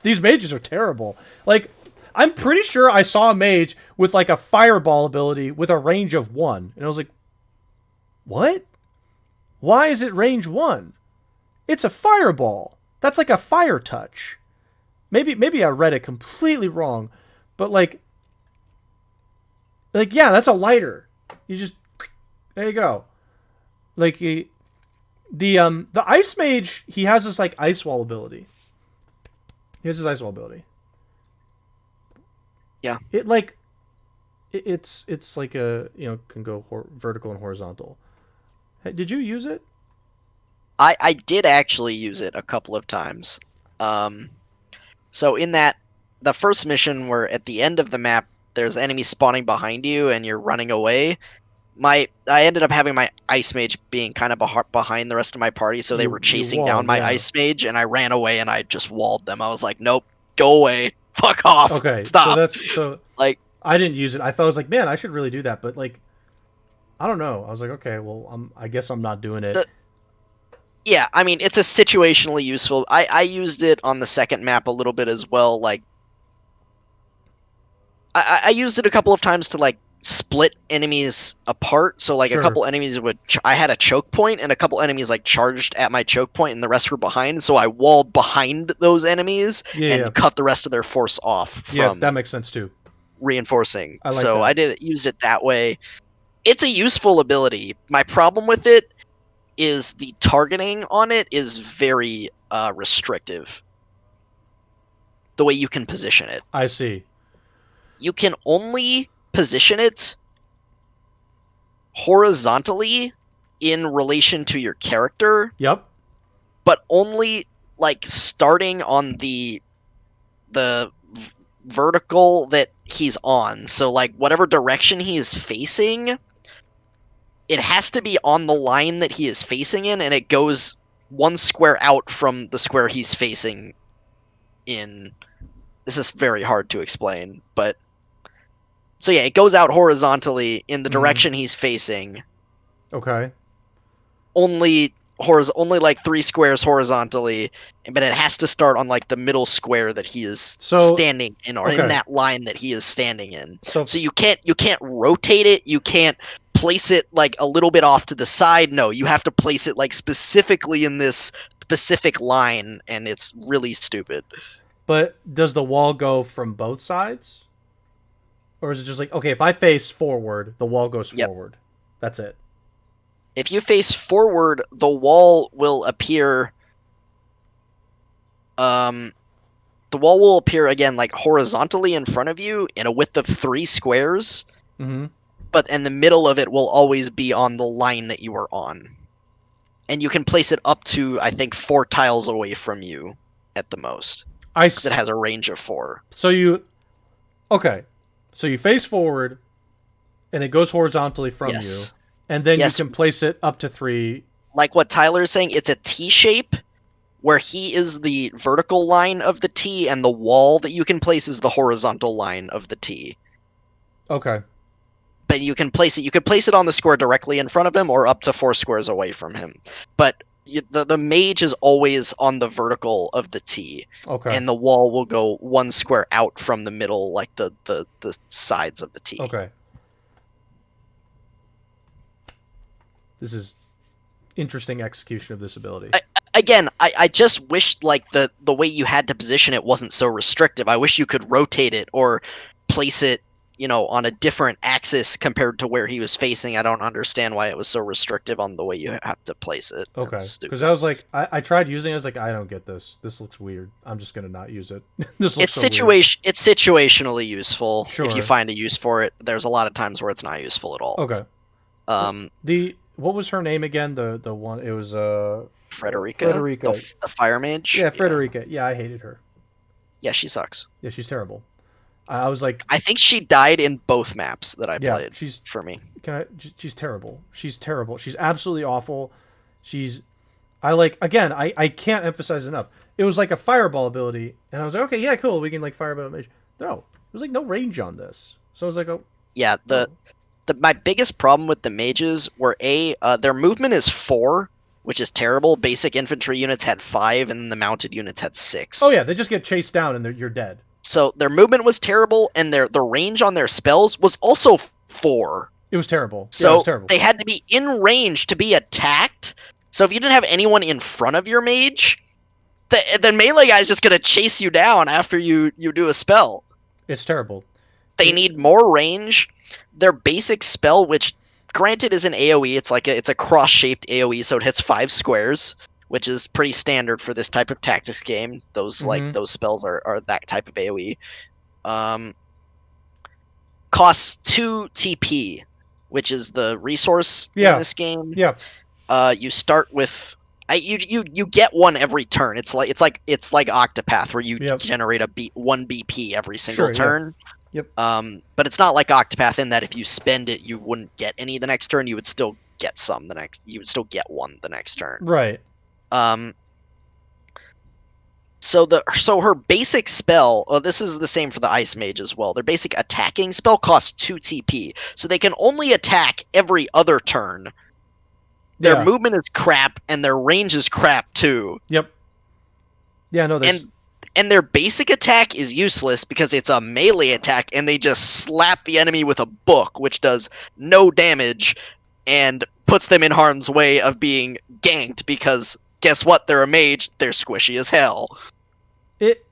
[SPEAKER 1] These mages are terrible. Like, I'm pretty sure I saw a mage with like a fireball ability with a range of 1. And I was like, what? Why is it range 1? It's a fireball. That's like a fire touch. Maybe I read it completely wrong, but like yeah, that's a lighter. You just there you go. Like the ice mage, he has this like ice wall ability. He has his ice wall ability.
[SPEAKER 2] Yeah.
[SPEAKER 1] It's like a can go vertical and horizontal. Hey, did you use it?
[SPEAKER 2] I did actually use it a couple of times. So in the first mission where at the end of the map there's enemies spawning behind you and you're running away, I ended up having my ice mage being kind of behind the rest of my party, so they were chasing down my ice mage, and I ran away and I just walled them. I was like, nope, go away, fuck off, stop.
[SPEAKER 1] So like I didn't use it. I thought I was like, man, I should really do that, but like I don't know. I was like, okay, well, I guess I'm not doing it.
[SPEAKER 2] Yeah, I mean, it's a situationally useful. I used it on the second map a little bit as well. Like, I used it a couple of times to like split enemies apart. So like a couple enemies I had a choke point, and a couple enemies like charged at my choke point, and the rest were behind. So I walled behind those enemies and cut the rest of their force off. From
[SPEAKER 1] that makes sense too.
[SPEAKER 2] Reinforcing. I used it that way. It's a useful ability. My problem with it is the targeting on it is very restrictive. The way you can position it.
[SPEAKER 1] I see.
[SPEAKER 2] You can only position it horizontally in relation to your character.
[SPEAKER 1] Yep.
[SPEAKER 2] But only like starting on the vertical that he's on. So like whatever direction he is facing, it has to be on the line that he is facing in, and it goes one square out from the square he's facing in. This is very hard to explain, but so yeah, it goes out horizontally in the direction he's facing.
[SPEAKER 1] Okay.
[SPEAKER 2] Only like 3 squares horizontally, but it has to start on like the middle square that he is standing in, or in that line that he is standing in. So you can't rotate it. You can't place it like a little bit off to the side. No, you have to place it like specifically in this specific line, and it's really stupid.
[SPEAKER 1] But does the wall go from both sides? Or is it just like, okay, if I face forward, the wall goes forward. That's it.
[SPEAKER 2] If you face forward, the wall will appear the wall will appear again like horizontally in front of you in a width of 3 squares.
[SPEAKER 1] Mm-hmm.
[SPEAKER 2] But in the middle of it will always be on the line that you are on. And you can place it up to, I think, 4 tiles away from you at the most. Because it has a range of 4.
[SPEAKER 1] So you face forward, and it goes horizontally from you, and then you can place it up to 3.
[SPEAKER 2] Like what Tyler is saying, it's a T shape, where he is the vertical line of the T, and the wall that you can place is the horizontal line of the T.
[SPEAKER 1] Okay.
[SPEAKER 2] But you can place it. You could place it on the square directly in front of him, or up to 4 squares away from him. But the mage is always on the vertical of the T.
[SPEAKER 1] Okay.
[SPEAKER 2] And the wall will go 1 square out from the middle, like the sides of the T.
[SPEAKER 1] Okay. This is interesting execution of this ability.
[SPEAKER 2] I just wished like the way you had to position it wasn't so restrictive. I wish you could rotate it or place it, on a different axis compared to where he was facing. I don't understand why it was so restrictive on the way you have to place it.
[SPEAKER 1] Okay. Because I was like, I tried using it. I was like, I don't get this. This looks weird. I'm just going to not use it. This looks
[SPEAKER 2] It's situationally useful. Sure. If you find a use for it. There's a lot of times where it's not useful at all.
[SPEAKER 1] Okay. what was her name again? The one it was
[SPEAKER 2] Frederica,
[SPEAKER 1] Frederica.
[SPEAKER 2] the fire mage.
[SPEAKER 1] Yeah, Frederica. Yeah, I hated her.
[SPEAKER 2] Yeah, she sucks.
[SPEAKER 1] Yeah, she's terrible. I was like,
[SPEAKER 2] I think she died in both maps that I
[SPEAKER 1] yeah,
[SPEAKER 2] played. For me.
[SPEAKER 1] she's terrible. She's terrible. She's absolutely awful. I can't emphasize enough. It was like a fireball ability, and I was like, okay, yeah, cool, we can like fireball mage. No, there was like no range on this. So I was like, oh,
[SPEAKER 2] yeah. My biggest problem with the mages were their movement is 4, which is terrible. Basic infantry units had 5, and the mounted units had 6.
[SPEAKER 1] Oh yeah, they just get chased down and you're dead.
[SPEAKER 2] So their movement was terrible, and the range on their spells was also 4.
[SPEAKER 1] It was terrible.
[SPEAKER 2] So
[SPEAKER 1] it was terrible.
[SPEAKER 2] They had to be in range to be attacked. So if you didn't have anyone in front of your mage, the melee guy's just gonna chase you down after you do a spell.
[SPEAKER 1] It's terrible.
[SPEAKER 2] They need more range. Their basic spell, which granted is an AoE, it's a cross-shaped AoE, so it hits 5 squares, which is pretty standard for this type of tactics game. Those those spells are that type of AoE. Costs 2 TP, which is the resource in this game.
[SPEAKER 1] Yeah.
[SPEAKER 2] You start with you get one every turn. It's like Octopath, where you generate 1 BP every single turn.
[SPEAKER 1] Yeah. Yep.
[SPEAKER 2] But it's not like Octopath in that if you spend it, you wouldn't get any the next turn. You would still get some the next. You would still get one the next turn.
[SPEAKER 1] Right.
[SPEAKER 2] So her basic spell. Well, this is the same for the Ice Mage as well. Their basic attacking spell costs 2 TP, so they can only attack every other turn. Their movement is crap, and their range is crap too.
[SPEAKER 1] Yep. Yeah, no,
[SPEAKER 2] and their basic attack is useless because it's a melee attack, and they just slap the enemy with a book, which does no damage, and puts them in harm's way of being ganked, because guess what? They're a mage, they're squishy as hell.
[SPEAKER 1] It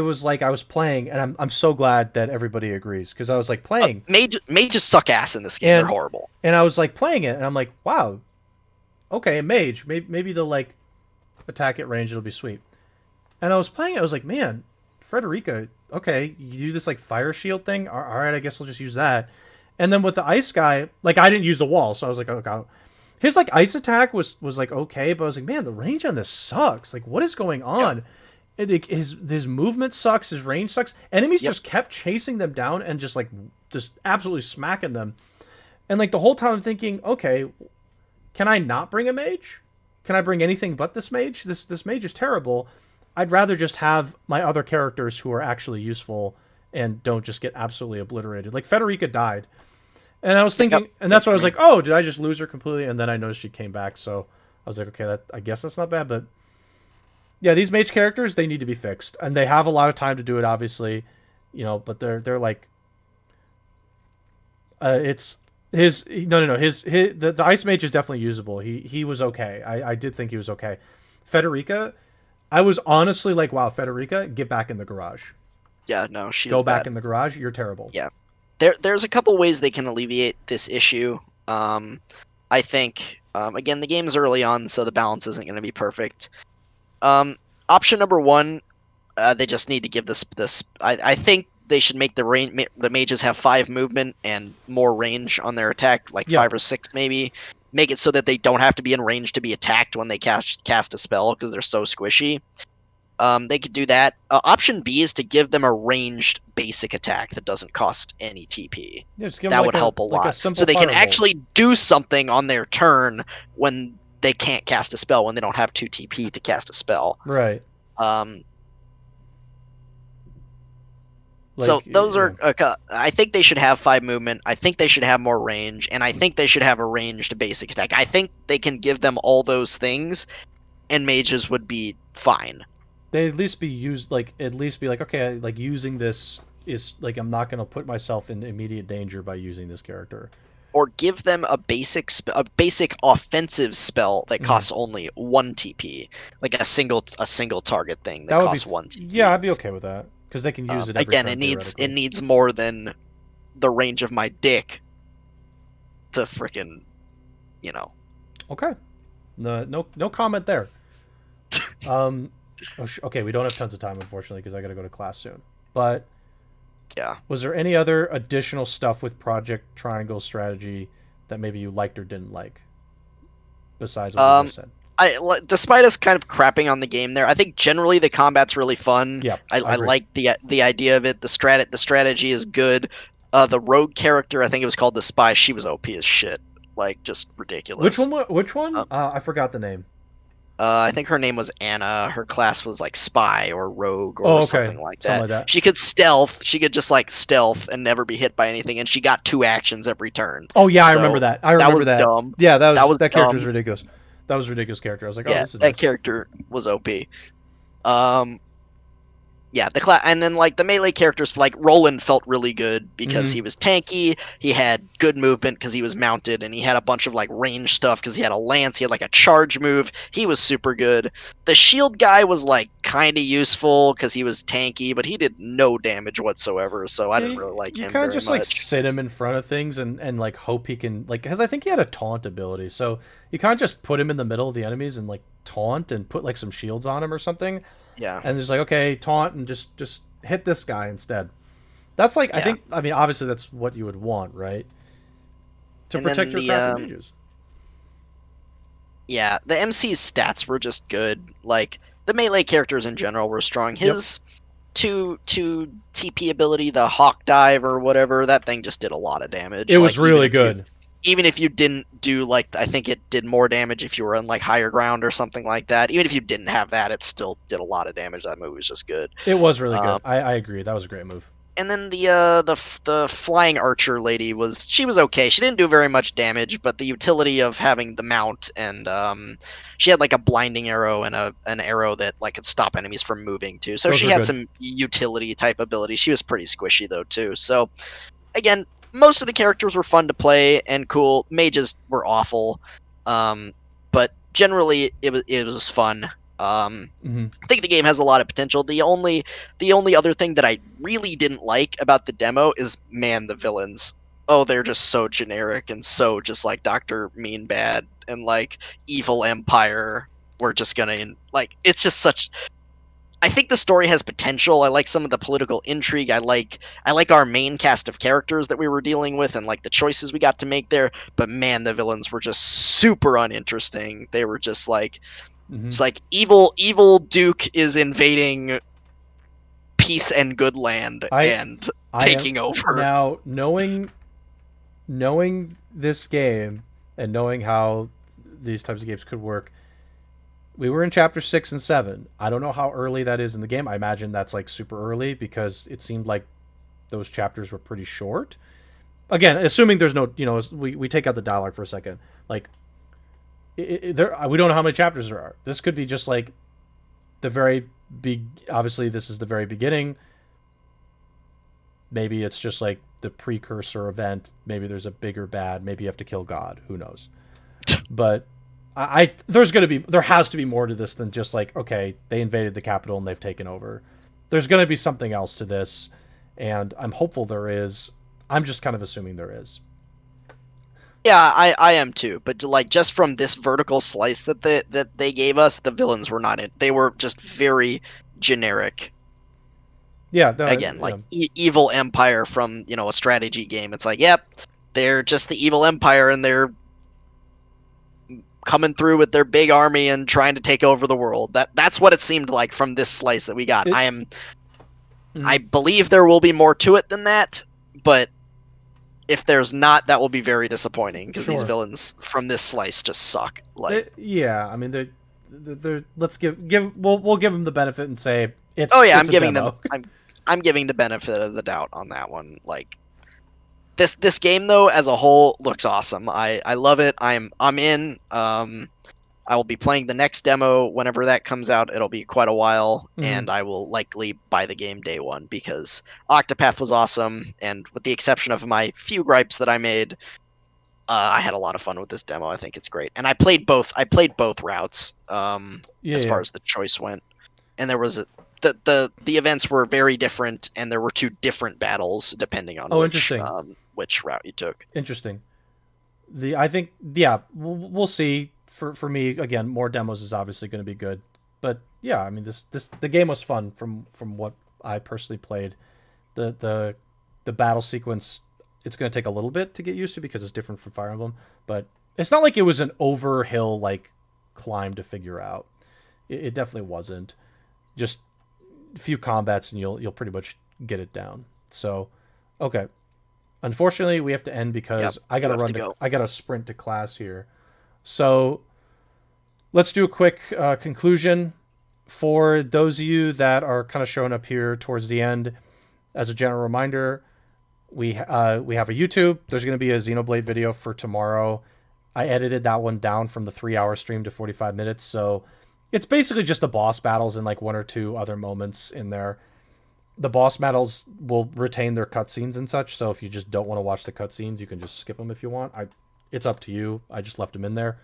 [SPEAKER 1] was like I was playing, and I'm so glad that everybody agrees, because I was like playing.
[SPEAKER 2] Mages suck ass in this game. They're horrible.
[SPEAKER 1] And I was like playing it, and I'm like, wow, okay, a mage. Maybe they'll like attack at range. It'll be sweet. And I was playing it. I was like, man, Frederica. Okay, you do this like fire shield thing. All right, I guess I'll just use that. And then with the ice guy, like I didn't use the wall, so I was like, okay. His like ice attack was like okay, but I was like, man, the range on this sucks. Like, what is going on? Yep. His movement sucks. His range sucks. Enemies just kept chasing them down and just absolutely smacking them. And like the whole time I'm thinking, okay, can I not bring a mage? Can I bring anything but this mage? This mage is terrible. I'd rather just have my other characters who are actually useful and don't just get absolutely obliterated. Like Federica died. And I was thinking, and that's why I was like, oh, did I just lose her completely? And then I noticed she came back, so I was like, okay, I guess that's not bad. But yeah, these mage characters, they need to be fixed, and they have a lot of time to do it, obviously, but they're like, it's his the ice mage is definitely usable. He was okay. I did think he was okay. Federica, I was honestly like, wow, Federica, get back in the garage.
[SPEAKER 2] Yeah, no,
[SPEAKER 1] go back in the garage. You're terrible.
[SPEAKER 2] Yeah. There's a couple ways they can alleviate this issue. I think, again, the game's early on, so the balance isn't going to be perfect. Option number 1, they just need to give this. I think they should make the mages have 5 movement and more range on their attack, like 5 or 6 maybe. Make it so that they don't have to be in range to be attacked when they cast a spell, because they're so squishy. They could do that. Option B is to give them a ranged basic attack that doesn't cost any TP.
[SPEAKER 1] Yeah,
[SPEAKER 2] that would help a lot. So they can actually do something on their turn when they can't cast a spell, when they don't have 2 TP to cast a spell.
[SPEAKER 1] Right.
[SPEAKER 2] So those are... I think they should have 5 movement. I think they should have more range. And I think they should have a ranged basic attack. I think they can give them all those things, and mages would be fine.
[SPEAKER 1] They at least be okay, like using this is like, I'm not going to put myself in immediate danger by using this character.
[SPEAKER 2] Or give them a basic offensive spell that costs only 1 TP, like a single target thing that costs 1 TP.
[SPEAKER 1] Yeah, I'd be okay with that, because they can use it every
[SPEAKER 2] again.
[SPEAKER 1] turn,
[SPEAKER 2] it needs more than the range of my dick to frickin',
[SPEAKER 1] Okay, no comment there. Okay, we don't have tons of time, unfortunately, because I got to go to class soon. But
[SPEAKER 2] yeah,
[SPEAKER 1] was there any other additional stuff with Project Triangle strategy that maybe you liked or didn't like, besides what you just said?
[SPEAKER 2] Despite us kind of crapping on the game there, I think generally the combat's really fun.
[SPEAKER 1] Yeah,
[SPEAKER 2] I like the idea of it. The strategy is good. The rogue character, I think it was called the Spy. She was OP as shit, like just
[SPEAKER 1] Which
[SPEAKER 2] ridiculous.
[SPEAKER 1] one? Which one?
[SPEAKER 2] Uh,
[SPEAKER 1] I forgot the name.
[SPEAKER 2] I think her name was Anna. Her class was like Spy or Rogue
[SPEAKER 1] Oh,
[SPEAKER 2] or
[SPEAKER 1] okay,
[SPEAKER 2] something like
[SPEAKER 1] something
[SPEAKER 2] that.
[SPEAKER 1] like that.
[SPEAKER 2] She could stealth. She could just like stealth and never be hit by anything, and she got 2 actions every turn.
[SPEAKER 1] Oh yeah, I remember
[SPEAKER 2] So
[SPEAKER 1] that. I
[SPEAKER 2] that
[SPEAKER 1] remember
[SPEAKER 2] was
[SPEAKER 1] that.
[SPEAKER 2] dumb.
[SPEAKER 1] Yeah,
[SPEAKER 2] That was
[SPEAKER 1] that character was
[SPEAKER 2] dumb.
[SPEAKER 1] ridiculous. That was a ridiculous character. I was like, oh,
[SPEAKER 2] Yeah,
[SPEAKER 1] this is
[SPEAKER 2] that
[SPEAKER 1] nice.
[SPEAKER 2] character was OP. Um, yeah, the class, and then like the melee characters, like Roland felt really good because he was tanky. He had good movement because he was mounted, and he had a bunch of like range stuff because he had a lance. He had like a charge move. He was super good. The shield guy was like kind of useful because he was tanky, but he did no damage whatsoever. So I didn't really like
[SPEAKER 1] You
[SPEAKER 2] him
[SPEAKER 1] kind of
[SPEAKER 2] very
[SPEAKER 1] just like
[SPEAKER 2] much.
[SPEAKER 1] sit him in front of things and like hope he can like because I think he had a taunt ability, so you kind of just put him in the middle of the enemies and like taunt and put like some shields on him or something,
[SPEAKER 2] Yeah,
[SPEAKER 1] and just like okay taunt and just hit this guy instead. That's like
[SPEAKER 2] yeah.
[SPEAKER 1] I mean obviously that's what you would want, right? To
[SPEAKER 2] And
[SPEAKER 1] protect
[SPEAKER 2] then
[SPEAKER 1] your crappy mages.
[SPEAKER 2] the MC's stats were just good. Like the melee characters in general were strong.
[SPEAKER 1] Yep.
[SPEAKER 2] His two TP ability, the Hawk Dive or whatever, that thing just did a lot of damage.
[SPEAKER 1] It was
[SPEAKER 2] Like
[SPEAKER 1] really good.
[SPEAKER 2] even if you didn't do like I think it did more damage if you were on like higher ground or something like that. Even if you didn't have that, it still did a lot of damage. That move was just good.
[SPEAKER 1] It was really
[SPEAKER 2] Um,
[SPEAKER 1] good. I agree. That was a great move.
[SPEAKER 2] and then the flying archer lady she was okay. She didn't do very much damage, but the utility of having the mount and she had like a blinding arrow and an arrow that like could stop enemies from moving too. So
[SPEAKER 1] Those
[SPEAKER 2] she
[SPEAKER 1] were
[SPEAKER 2] had
[SPEAKER 1] good.
[SPEAKER 2] some utility type ability. She was pretty squishy though too. So again, most of the characters were fun to play and cool. Mages were awful, but generally it was fun. I think the game has a lot of potential. The only other thing that I really didn't like about the demo is the villains. Oh, they're just so generic and so just like Doctor Mean Bad and like Evil Empire. We're just gonna like it's just such. I think the story has potential. I like some of the political intrigue. I like our main cast of characters that we were dealing with and like the choices we got to make there. But the villains were just super uninteresting. They were just like it's like evil Duke is invading peace and good land
[SPEAKER 1] I
[SPEAKER 2] and
[SPEAKER 1] I am
[SPEAKER 2] taking over.
[SPEAKER 1] now knowing this game and knowing how these types of games could work. We were in chapter 6 and 7. I don't know how early that is in the game. I imagine that's like super early because it seemed like those chapters were pretty short. Again, assuming there's no, we take out the dialogue for a second. Like, we don't know how many chapters there are. This could be just like the very big. Obviously, this is the very beginning. Maybe it's just like the precursor event. Maybe there's a bigger bad. Maybe you have to kill God. Who knows? But there has to be more to this than just like, okay, they invaded the capital and they've taken over. There's going to be something else to this, and I'm hopeful there is. I'm just kind of assuming there is.
[SPEAKER 2] Yeah, I am too. But like just from this vertical slice that they gave us, the villains were not in. They were just very generic.
[SPEAKER 1] Yeah, no,
[SPEAKER 2] Again, like
[SPEAKER 1] yeah.
[SPEAKER 2] evil empire from a strategy game. It's like, yep, they're just the evil empire and they're coming through with their big army and trying to take over the world. That's what it seemed like from this slice that we got.
[SPEAKER 1] It,
[SPEAKER 2] I believe there will be more to it than that, but if there's not, that will be very disappointing because these villains from this slice just suck. Like,
[SPEAKER 1] yeah, I mean, they're let's we'll give them the benefit and say it's.
[SPEAKER 2] Oh yeah,
[SPEAKER 1] it's
[SPEAKER 2] I'm giving
[SPEAKER 1] demo.
[SPEAKER 2] them. I'm giving the benefit of the doubt on that one. Like this game though as a whole looks awesome. I love it. I'm in. I will be playing the next demo whenever that comes out. It'll be quite a while, and I will likely buy the game day one because Octopath was awesome. And with the exception of my few gripes that I made, I had a lot of fun with this demo. I think it's great, and I played both. I played both routes as far as the choice went, and there was the events were very different, and there were two different battles depending on which route you took.
[SPEAKER 1] Interesting. I think we'll see. For me again, more demos is obviously going to be good, but yeah, I mean the game was fun from what I personally played. The battle sequence it's going to take a little bit to get used to because it's different from Fire Emblem, but it's not like it was an overhill like climb to figure out. It definitely wasn't. Just a few combats and you'll pretty much get it down. So, okay. Unfortunately, we have to end because I got to run. I got to sprint to class here. So, let's do a quick conclusion for those of you that are kind of showing up here towards the end. As a general reminder, we have a YouTube. There's going to be a Xenoblade video for tomorrow. I edited that one down from the 3-hour stream to 45 minutes. So it's basically just the boss battles and like 1 or 2 other moments in there. The boss battles will retain their cutscenes and such. So if you just don't want to watch the cutscenes, you can just skip them if you want. It's up to you. I just left them in there.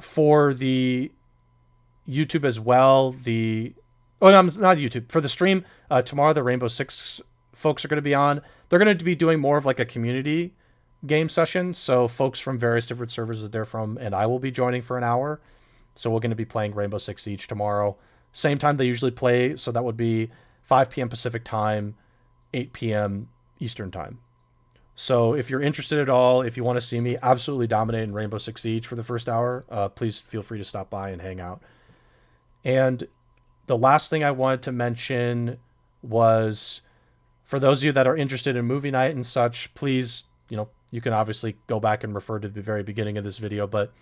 [SPEAKER 1] For the YouTube as well, oh, no, not YouTube. For the stream, tomorrow the Rainbow Six folks are going to be on. They're going to be doing more of like a community game session. So folks from various different servers that they're from, and I will be joining for an hour. So we're going to be playing Rainbow Six Siege tomorrow. Same time they usually play. So that would be 5 p.m. Pacific time, 8 p.m. Eastern time. So if you're interested at all, if you want to see me absolutely dominate in Rainbow Six Siege for the first hour, please feel free to stop by and hang out. And the last thing I wanted to mention was, for those of you that are interested in movie night and such, please, you can obviously go back and refer to the very beginning of this video, but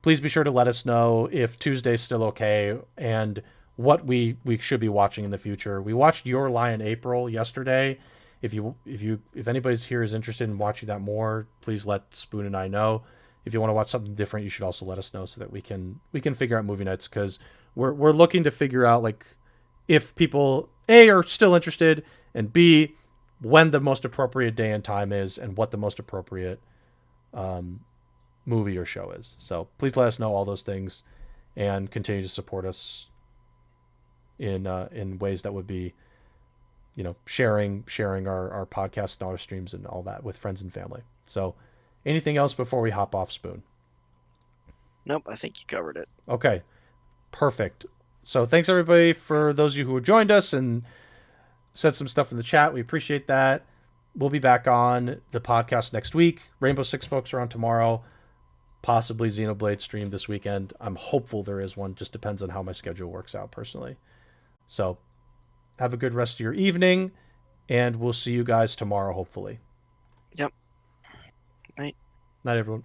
[SPEAKER 1] please be sure to let us know if Tuesday's still okay and what we should be watching in the future. We watched Your Lie in April yesterday. If anybody's here is interested in watching that more, please let Spoon and I know. If you want to watch something different, you should also let us know so that we can figure out movie nights, because we're looking to figure out like if people A are still interested, and B when the most appropriate day and time is, and what the most appropriate movie or show is. So please let us know all those things, and continue to support us in ways that would be, sharing our podcast and our streams and all that with friends and family. So anything else before we hop off, Spoon?
[SPEAKER 2] Nope, I think you covered it.
[SPEAKER 1] Okay, perfect. So thanks everybody for those of you who joined us and said some stuff in the chat. We appreciate that. We'll be back on the podcast next week. Rainbow Six folks are on tomorrow. Possibly Xenoblade stream this weekend. I'm hopeful there is one. Just depends on how my schedule works out personally. So have a good rest of your evening, and we'll see you guys tomorrow, hopefully.
[SPEAKER 2] Yep. Night.
[SPEAKER 1] Night, everyone.